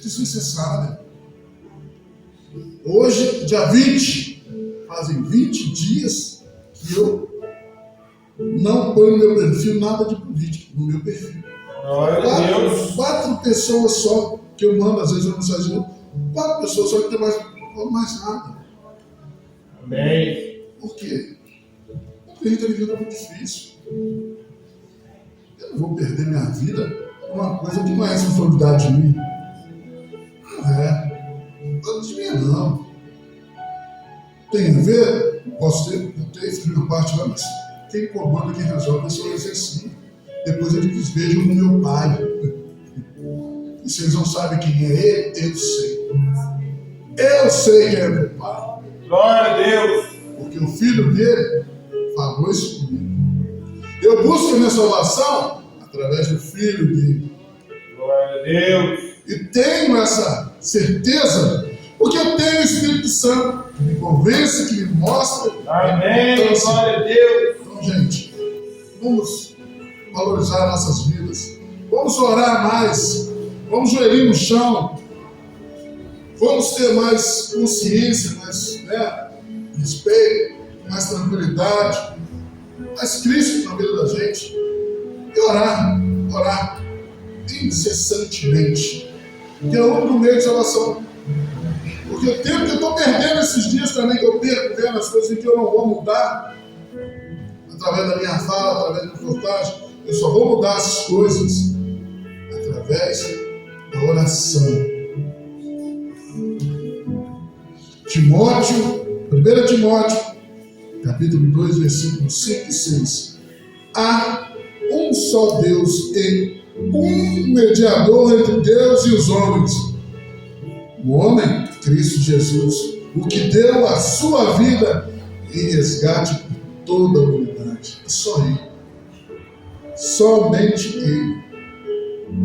desnecessária. Hoje, dia 20, fazem 20 dias que eu não ponho no meu perfil nada de política, no meu perfil. Quatro pessoas só que eu mando, às vezes, uma mensagem, 4 pessoas só que tem mais nada. Amém. Por quê? Porque a gente está vivendo muito difícil. Eu não vou perder minha vida por uma coisa que não é responsabilidade minha. Não é. Não de mim, não. Tem a ver? Posso ter minha parte lá, mas quem comanda, quem resolve, isso eu exerci. Depois eles vejam no meu pai. E se eles não sabem quem é ele, eu sei. Eu sei quem é meu pai. Glória a Deus. Porque o filho dele falou isso comigo. Eu busco a minha salvação através do filho dele. Glória a Deus. E tenho essa certeza porque eu tenho o Espírito Santo que me convence, que me mostra. Amém. Então, assim, Glória a Deus. então, gente, vamos valorizar nossas vidas. Vamos orar mais. Vamos joelhar no chão. Vamos ter mais consciência, mais respeito, mais tranquilidade, mais Cristo na vida da gente. E orar incessantemente. Que é o único meio de salvação. Porque o tempo que eu estou perdendo esses dias também, que eu perco vendo as coisas que eu não vou mudar, através da minha fala, através da minha postagem, eu só vou mudar essas coisas através da oração. Timóteo, 1 Timóteo, capítulo 2, versículos 5 e 6. Há um só Deus e um mediador entre Deus e os homens, o homem, Cristo Jesus, o que deu a sua vida em resgate por toda a humanidade. É só Ele. Somente Ele.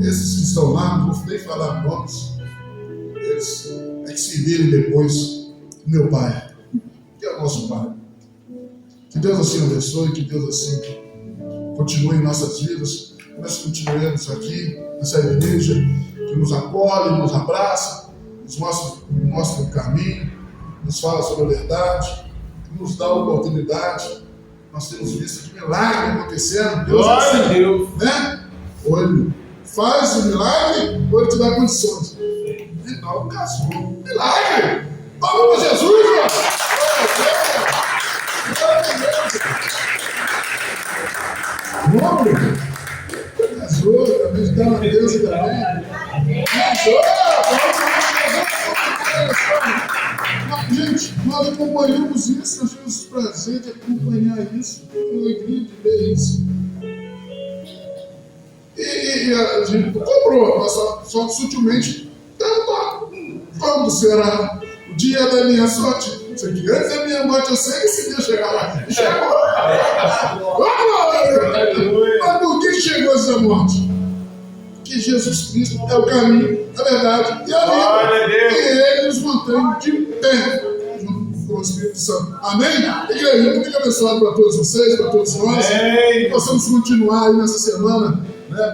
Esses que estão lá, não vou nem falar nomes, eles é que se virem depois. Meu Pai, que é o nosso Pai. Que Deus assim abençoe, que Deus assim continue em nossas vidas. Nós continuemos aqui nessa igreja que nos acolhe, nos abraça, nos mostra o caminho, nos fala sobre a verdade, nos dá a oportunidade. Nós temos visto aqui milagre acontecendo. Deus Glória a assim, Deus. né? Ou Ele faz o milagre, ou Ele te dá condições. Então, casou. Milagre! Vamos para Jesus, irmão! Vamos! Casou, também está na Deus também. Casou! Gente, nós acompanhamos isso, nós tivemos o prazer de acompanhar isso, a alegria de ver isso. E a gente cobrou, mas só sutilmente perguntou: quando será o dia da minha sorte? Isso aqui, antes da minha morte, eu sei que esse dia chegar lá. E chegou! Mas por que chegou essa morte? Porque Jesus Cristo é o caminho, a verdade e a vida. E Ele nos mantém de pé com o Espírito Santo. Amém? Igreja, muito abençoado para todos vocês, para todos nós. Que possamos continuar aí nessa semana,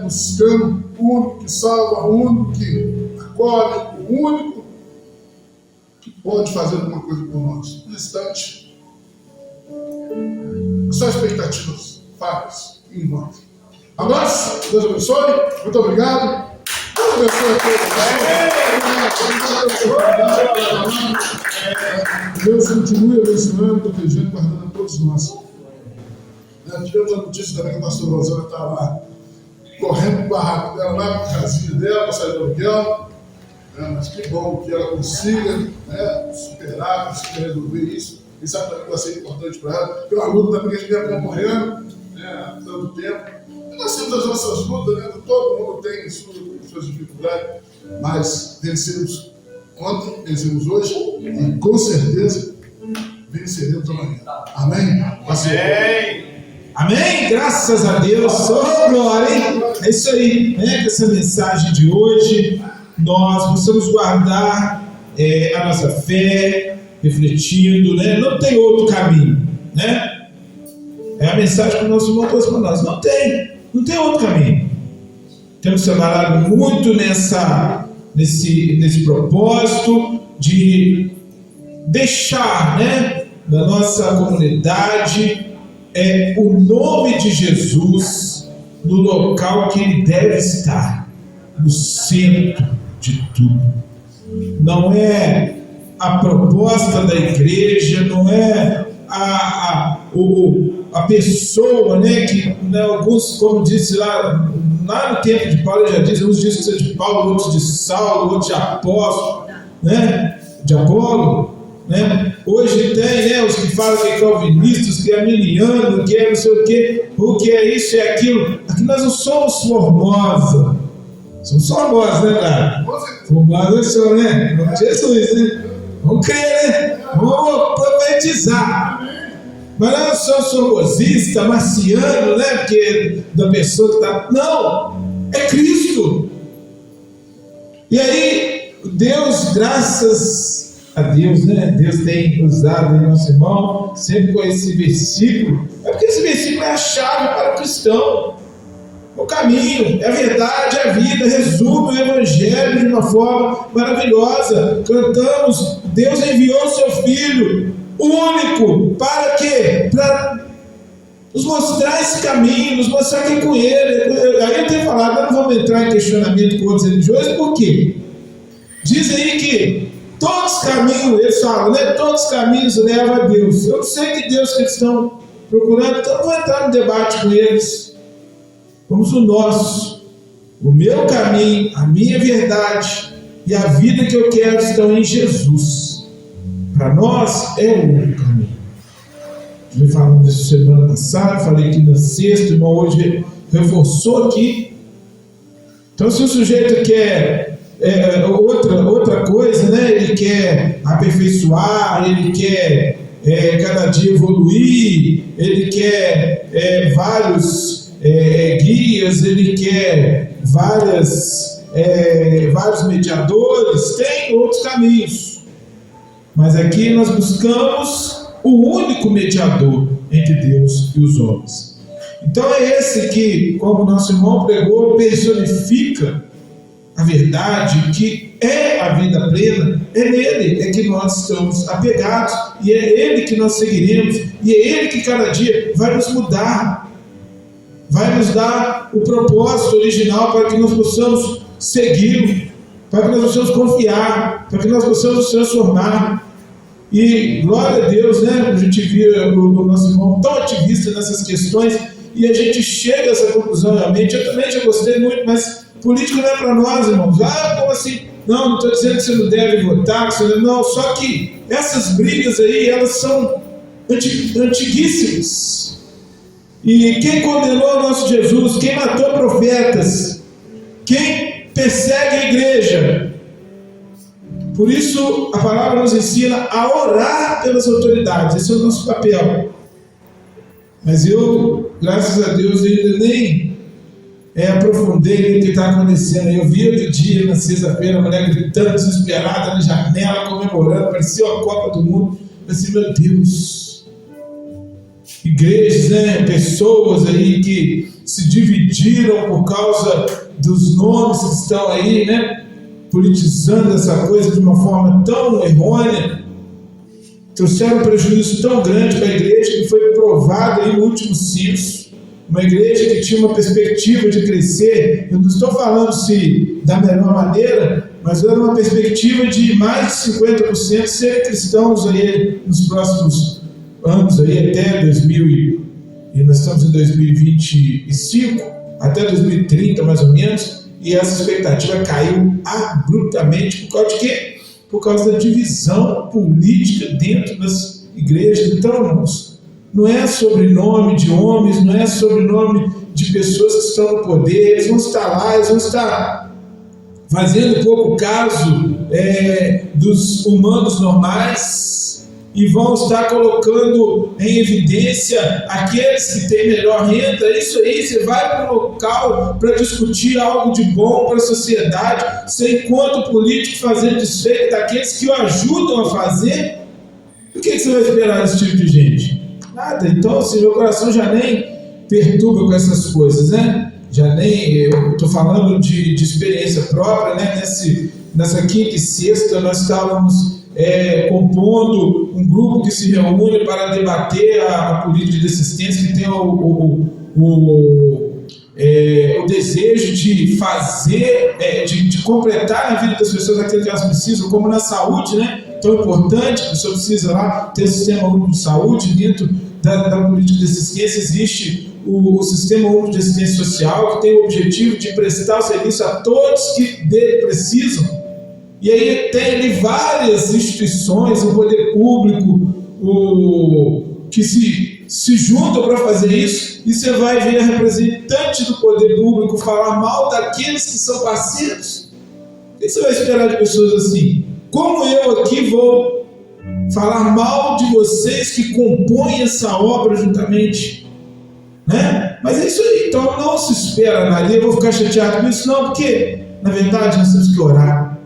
buscando o único que salva, o único que acolhe, o único que pode fazer alguma coisa por nós. No instante, só expectativas, falhas em nós. Abraço, Deus abençoe, muito obrigado. Deus abençoe a todos. Deus continue abençoando, protegendo, guardando a todos nós. Tivemos a notícia também que a pastora Rosana está lá correndo o barraco dela, lá para a casinha dela, para sair do aluguel. Mas que bom que ela consiga superar, consiga resolver isso. E sabe também que vai ser importante para ela, porque é uma luta também que a gente vem acompanhando há tanto tempo. Nós temos as nossas lutas, todo mundo tem suas dificuldades, mas vencemos ontem, vencemos hoje e com certeza venceremos amanhã. Amém? Amém. Amém? Graças a Deus. Oh, glória, hein? É isso aí, né? Com essa mensagem de hoje, nós possamos guardar a nossa fé, refletindo, né? Não tem outro caminho, né? É a mensagem que o nosso irmão trouxe para nós. Não tem outro caminho. Temos trabalhado muito nesse propósito de deixar, né, na nossa comunidade o nome de Jesus no local que ele deve estar, no centro de tudo. Não é a proposta da igreja, não é a pessoa, né, que, né, alguns, como disse lá no tempo de Paulo, já dizem, uns dizem que é de Paulo, outros de Saulo, outros de apóstolo, né, de Apolo, né? Hoje tem, né, os que falam que é calvinista, os que é arminiano, que é não sei o que é isso, é aquilo. Aqui nós não somos Formosa, somos Formosa, né, cara? Formosa somos, né? Vamos Jesus, né? Vamos crer, né? Vamos profetizar. Mas nós não somos formosista, marciano, né? Porque da pessoa que está. Não! É Cristo. E aí, Deus, graças a Deus, né? Deus tem usado em nosso irmão, sempre com esse versículo. É porque esse versículo é a chave para o cristão. O caminho, é a verdade, é a vida, resume o Evangelho de uma forma maravilhosa. Cantamos, Deus enviou o seu Filho, único, para quê? Para nos mostrar esse caminho, nos mostrar quem é com ele. Aí eu tenho falado, não vamos entrar em questionamento com outros religiosos, por quê? Diz aí que todos os caminhos, eles falam, né? Todos os caminhos levam a Deus. Eu não sei que Deus que eles estão procurando, então eu não vou entrar no debate com eles. Vamos no nosso. O meu caminho, a minha verdade e a vida que eu quero estão em Jesus. Para nós é o único caminho. Eu falei disso semana passada, falei aqui na sexta, o irmão hoje reforçou aqui. Então, se o sujeito quer outra coisa, né? Ele quer aperfeiçoar, ele quer cada dia evoluir, ele quer vários guias, ele quer vários mediadores, tem outros caminhos. Mas aqui nós buscamos o único mediador entre Deus e os homens. Então é esse que, como nosso irmão pregou, personifica a verdade, que é a vida plena. É nele é que nós estamos apegados, e é ele que nós seguiremos, e é ele que cada dia vai nos mudar, vai nos dar o propósito original para que nós possamos segui-lo, para que nós possamos confiar, para que nós possamos nos transformar. E glória a Deus, né? A gente viu o nosso irmão tão ativista nessas questões, e a gente chega a essa conclusão realmente. Eu também já gostei muito, mas político não é para nós, irmãos. Como assim? Não estou dizendo que você não deve votar, não, só que essas brigas aí, elas são antiguíssimas. E quem condenou o nosso Jesus, quem matou profetas, quem persegue a igreja. Por isso, a palavra nos ensina a orar pelas autoridades. Esse é o nosso papel. Mas eu, graças a Deus, ainda nem aprofundei no que está acontecendo. Eu vi outro dia, na sexta-feira, a mulher gritando, desesperada, na janela, comemorando, parecia uma Copa do Mundo. Eu disse, meu Deus. Igrejas, né? Pessoas aí que se dividiram por causa dos nomes que estão aí, né? Politizando essa coisa de uma forma tão errônea, trouxeram um prejuízo tão grande para a igreja, que foi provado aí no último censo. Uma igreja que tinha uma perspectiva de crescer, eu não estou falando se da melhor maneira, mas era uma perspectiva de mais de 50% serem cristãos aí nos próximos anos, aí até 2000, e nós estamos em 2025, até 2030 mais ou menos. E essa expectativa caiu abruptamente por causa de quê? Por causa da divisão política dentro das igrejas. Então, irmãos, não é sobrenome de homens, não é sobrenome de pessoas que estão no poder. Eles vão estar lá, eles vão estar fazendo pouco caso dos humanos normais, e vão estar colocando em evidência aqueles que têm melhor renda. Isso aí, você vai para um local para discutir algo de bom para a sociedade, você encontra o político fazendo desfeito daqueles que o ajudam a fazer. O que você vai esperar desse tipo de gente? Nada. Então, assim, meu coração já nem perturba com essas coisas, né? Já nem, eu estou falando de experiência própria, né? Nessa quinta e sexta nós estávamos compondo um grupo que se reúne para debater a política de assistência, que tem o desejo de fazer, de completar na vida das pessoas aquilo que elas precisam, como na saúde, né? Tão importante, a pessoa precisa lá ter um sistema único de saúde. Dentro da política de assistência existe o Sistema Único de Assistência Social, que tem o objetivo de prestar o serviço a todos que dele precisam. E aí tem ali várias instituições, o poder público, que se juntam para fazer isso, e você vai ver a representante do poder público falar mal daqueles que são parceiros. O que você vai esperar de pessoas assim? Como eu aqui vou falar mal de vocês que compõem essa obra juntamente? Né? Mas é isso aí, então não se espera nada. Eu vou ficar chateado com isso, não, porque na verdade nós temos que orar.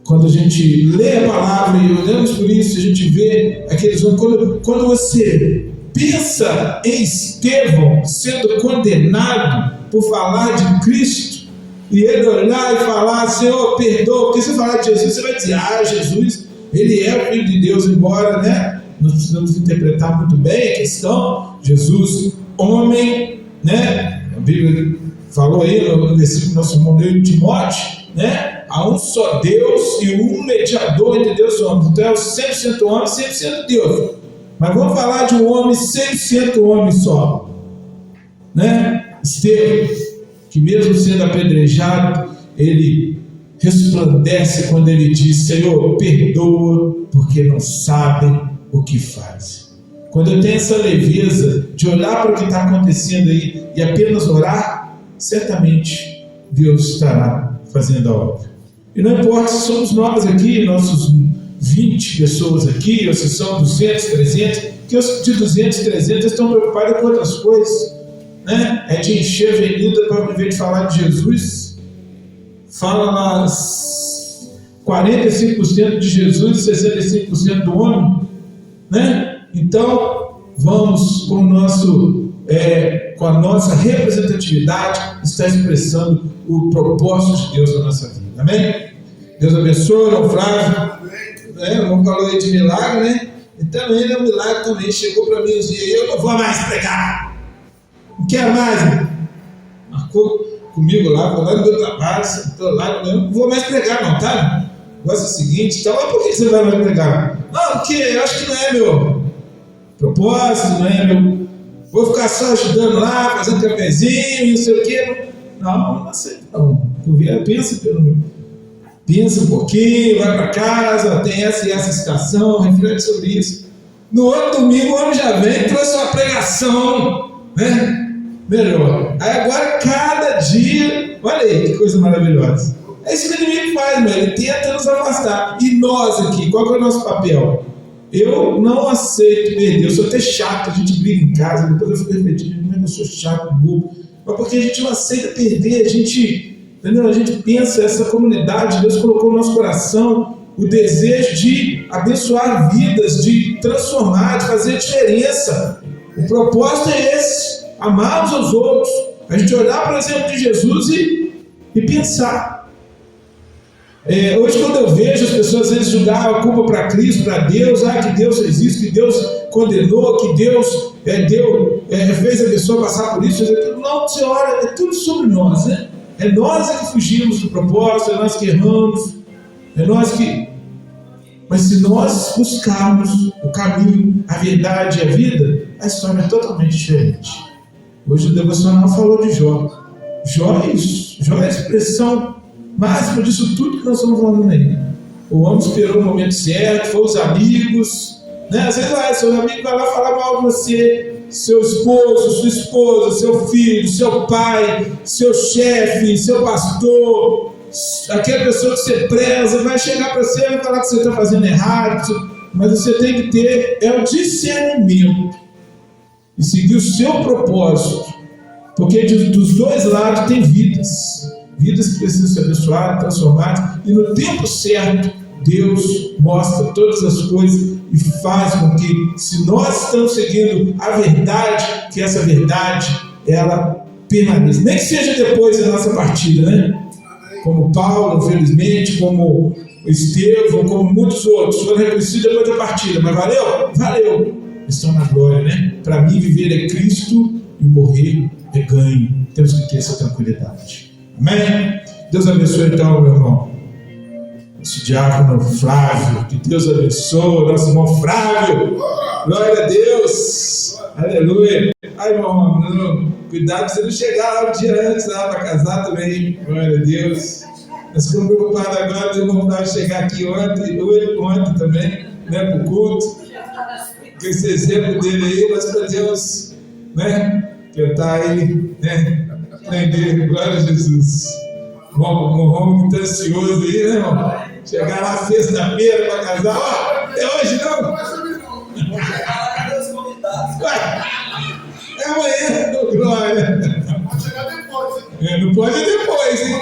Quando a gente lê a palavra e olhamos por isso, a gente vê aqueles homens. Quando você pensa em Estevão sendo condenado por falar de Cristo, e ele olhar e falar: Senhor, perdoa, porque se falar de Jesus, você vai dizer: Jesus, ele é o Filho de Deus, embora, né, nós precisamos interpretar muito bem a questão. Jesus, homem, né? A Bíblia falou aí no versículo que nós irmão leu em Timóteo, né? Há um só Deus e um mediador entre Deus e homens. Então é o 100% homem, 100% Deus. Mas vamos falar de um homem 100% homem só, né? Estevão, que mesmo sendo apedrejado, ele resplandece quando ele diz: Senhor, perdoa, porque não sabem o que fazem. Quando eu tenho essa leveza de olhar para o que está acontecendo aí e apenas orar, certamente Deus estará fazendo a obra. E não importa se somos nós aqui, nossos 20 pessoas aqui, ou se são 200, 300, que os de 200, 300 estão preocupados com outras coisas, né? É de encher a avenida para, ao invés de falar de Jesus, fala lá 45% de Jesus e 65% do homem, né? Então, vamos com com a nossa representatividade, estar expressando o propósito de Deus na nossa vida. Amém? Deus abençoe, irmão Flávio. O irmão falou aí de milagre, né? E também, né, o milagre também chegou para mim uns dias: eu não vou mais pregar, não quero mais, né? Marcou comigo lá, vou lá no meu trabalho, sentou lá, não vou mais pregar não, tá? O negócio é o seguinte, então, mas por que você vai mais pregar? Não, porque eu acho que não é meu propósito, não é meu... Vou ficar só ajudando lá, fazendo cafezinho, não sei o quê. Não sei, não. Pensa um pouquinho, vai para casa, tem essa e essa citação, reflete sobre isso. No outro domingo, o homem já vem e trouxe uma pregação, né? Melhor. Aí agora, cada dia, olha aí que coisa maravilhosa. É isso que o inimigo faz, meu. Ele tenta nos afastar. E nós aqui, qual que é o nosso papel? Eu não aceito perder, eu sou até chato, a gente briga em casa, depois eu fico refletindo: como é que eu sou chato, bobo? Mas porque a gente não aceita perder, a gente pensa, essa comunidade, Deus colocou no nosso coração o desejo de abençoar vidas, de transformar, de fazer diferença. O propósito é esse: amar uns aos outros, a gente olhar para o exemplo de Jesus e pensar. Hoje, quando eu vejo as pessoas às vezes julgar a culpa para Cristo, para Deus, que Deus fez isso, que Deus condenou, que Deus fez a pessoa passar por isso, não, senhora, é tudo sobre nós, né? É nós que fugimos do propósito, é nós que erramos, é nós que... Mas se nós buscarmos o caminho, a verdade e a vida, a história é totalmente diferente. Hoje o devocional falou de Jó. Jó é isso, Jó é a expressão máximo disso tudo que nós estamos falando aí. O homem esperou o momento certo, foi os amigos, né? Às vezes seu amigo vai lá falar mal de você, seu esposo, sua esposa, seu filho, seu pai, seu chefe, seu pastor, aquela pessoa que você preza, vai chegar para você e vai falar que você está fazendo errado. mas você tem que ter o discernimento e seguir o seu propósito, porque dos dois lados tem vidas que precisam ser abençoadas, transformadas, e no tempo certo Deus mostra todas as coisas e faz com que, se nós estamos seguindo a verdade, que essa verdade ela permaneça, nem que seja depois da nossa partida, né? Como Paulo, infelizmente, como Estevão, como muitos outros foram reconhecidos depois da partida, mas valeu? Valeu! Estão na glória, né? Para mim, viver é Cristo e morrer é ganho. Temos que ter essa tranquilidade. Amém? Deus abençoe então, meu irmão. Nosso diácono Flávio, que Deus abençoe, nosso irmão Flávio. Glória a Deus. Aleluia. Ai, meu irmão, cuidado para você não chegar lá um dia antes lá para casar também. Glória a Deus. Nós ficamos preocupados agora do irmão Flávio chegar aqui ontem também, né, para o culto. Com esse exemplo dele aí, nós podemos, né, tentar ele, né, aprender. Glória a Jesus. Um homem muito ansioso aí, né, irmão? Chegar lá sexta-feira para casar, ó, é hoje não? É amanhã, glória. Pode chegar depois, hein? Não pode depois, hein?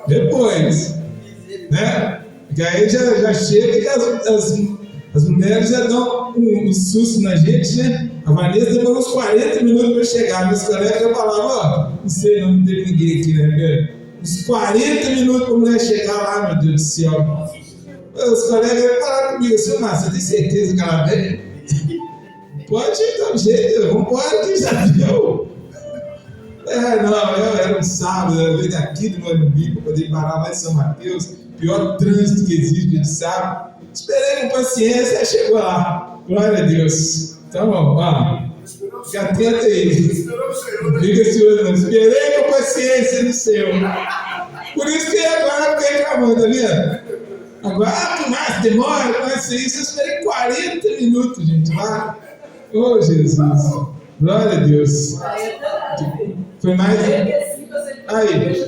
Depois, né? Porque aí já chega e as mulheres já dão um susto na gente, né? A Vanessa demorou uns 40 minutos para chegar. Meus colegas já falavam, ó, não sei, não teve ninguém aqui, né? Uns 40 minutos para a mulher chegar lá, meu Deus do céu. Os colegas falaram comigo assim, Márcio, você tem certeza que ela vem? Pode dar um jeito, vamos embora que já viu. Não, eu era um sábado, eu veio daqui do Morumbi para poder parar lá em São Mateus, pior trânsito que existe de sábado. Esperei com paciência, aí chegou lá. Glória a Deus. Então, ó, fica atento aí. Não fica ansioso, não. Esperei com paciência no Senhor. Por isso que agora fiquei reclamando, tá vendo? Agora, que mais demora, mais isso. Eu esperei 40 minutos, gente, lá. Oh, Jesus. Glória a Deus. Foi mais. Aí.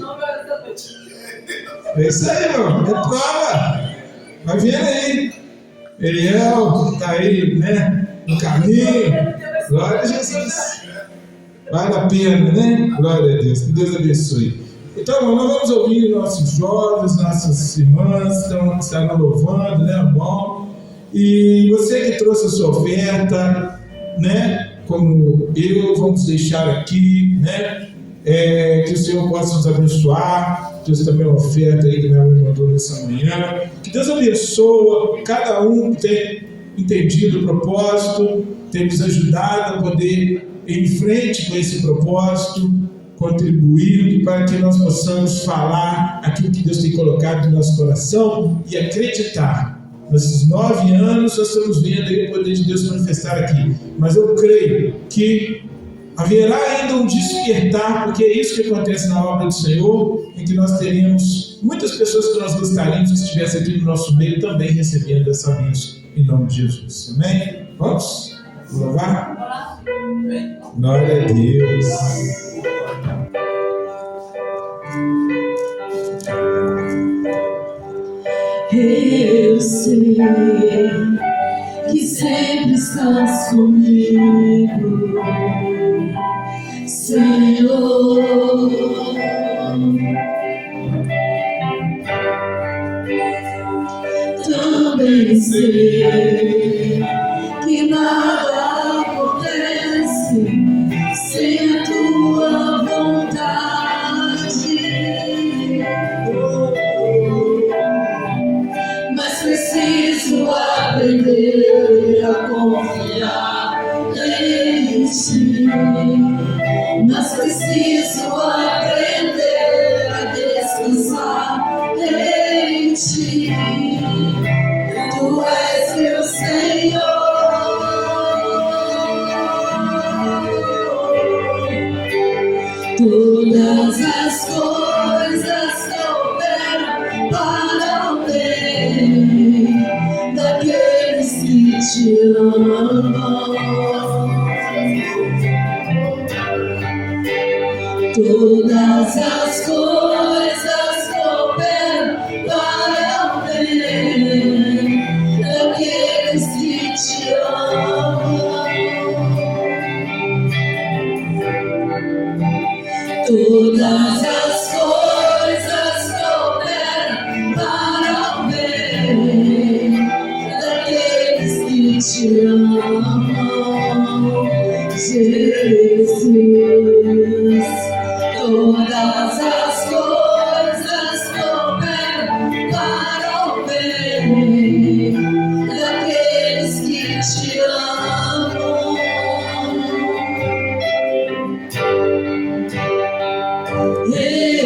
É isso aí, irmão. É prova. Vai vendo aí. Eliel está aí, né? No caminho. Glória a Jesus. Vale a pena, né? Glória a Deus. Que Deus abençoe. Então, nós vamos ouvir nossos jovens, nossas irmãs, estão louvando, né? Bom. E você que trouxe a sua oferta, né? Como eu, vamos deixar aqui, né? Que o Senhor possa nos abençoar. Deus também uma oferta aí que minha mãe mandou nessa manhã. Que Deus abençoe cada um que tem entendido o propósito, tem nos ajudado a poder ir em frente com esse propósito, contribuindo para que nós possamos falar aquilo que Deus tem colocado no nosso coração e acreditar. Nesses 9 anos nós estamos vendo aí o poder de Deus manifestar aqui, mas eu creio que haverá ainda um despertar, porque é isso que acontece na obra do Senhor, em que nós teríamos muitas pessoas que nós gostaríamos que estivessem aqui no nosso meio também recebendo essa bênção, em nome de Jesus. Amém? Vamos louvar? Glória a Deus. Eu sei que sempre estás comigo, Senhor. Também sei que nada acontece sem a tua vontade. Mas preciso aprender a confiar em ti. Mas preciso aprender a descansar em ti. Tu és meu Senhor. Todas as coisas cooperam para o bem daqueles que te amam. Todas as coisas cooperam para o bem daqueles Todas as coisas cooperam para o bem daqueles que te amam, Jesus. Todas as coisas cooperam para o bem daqueles que te amam.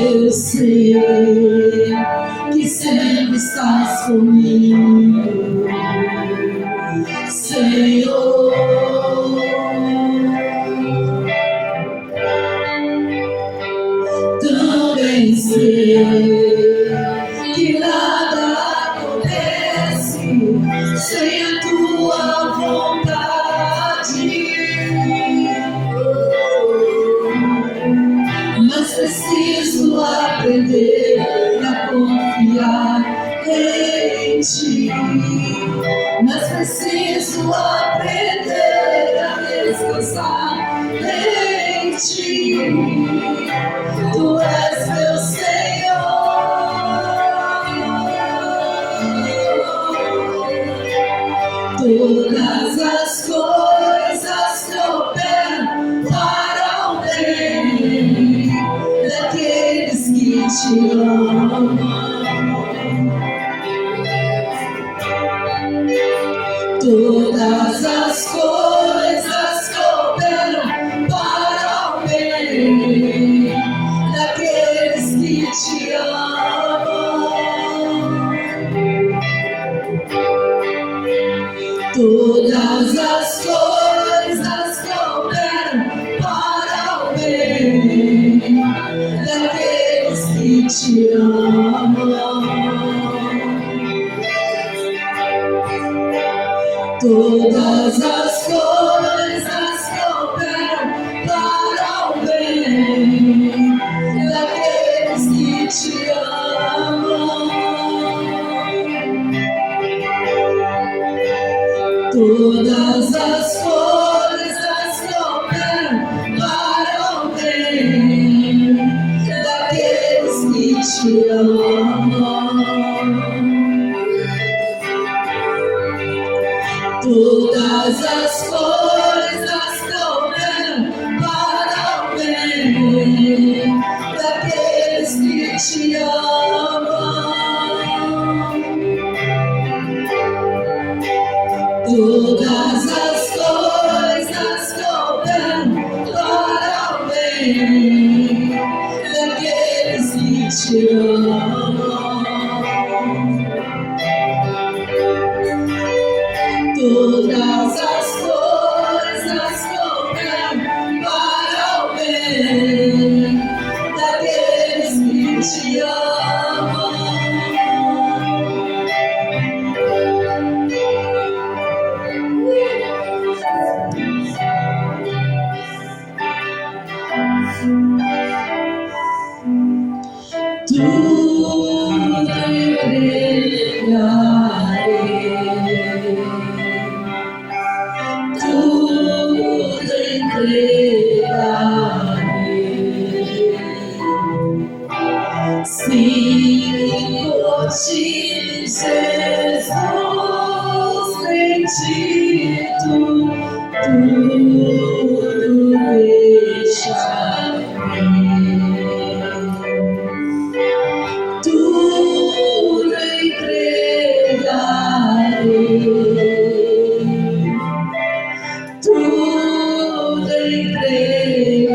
Eu sei que sempre estás comigo, Senhor. Também sei que nada acontece sem a tua vontade, mas preciso aprender a confiar em ti. Mas preciso aprender a descansar em ti. Tu és meu Senhor. Todas as coisas cooperam para o bem daqueles que te amam. Todas as coisas cooperam para o bem daqueles que te amam. Todas as coisas cooperam para o bem daqueles que te amam. Todas as coisas cooperam para o bem daqueles que te amam. Todas as coisas cooperam para o bem daqueles que te amam. Todas as coisas cooperam para o bem daqueles que te amam. Todas as coisas cooperam para o bem daqueles que te amam. Todas as coisas cooperam para o bem daqueles que te amam. Tudo entregarei, tudo entregarei. Sim, por ti, Jesus, em ti tudo deixarei. Tudo entregarei, tudo entregarei.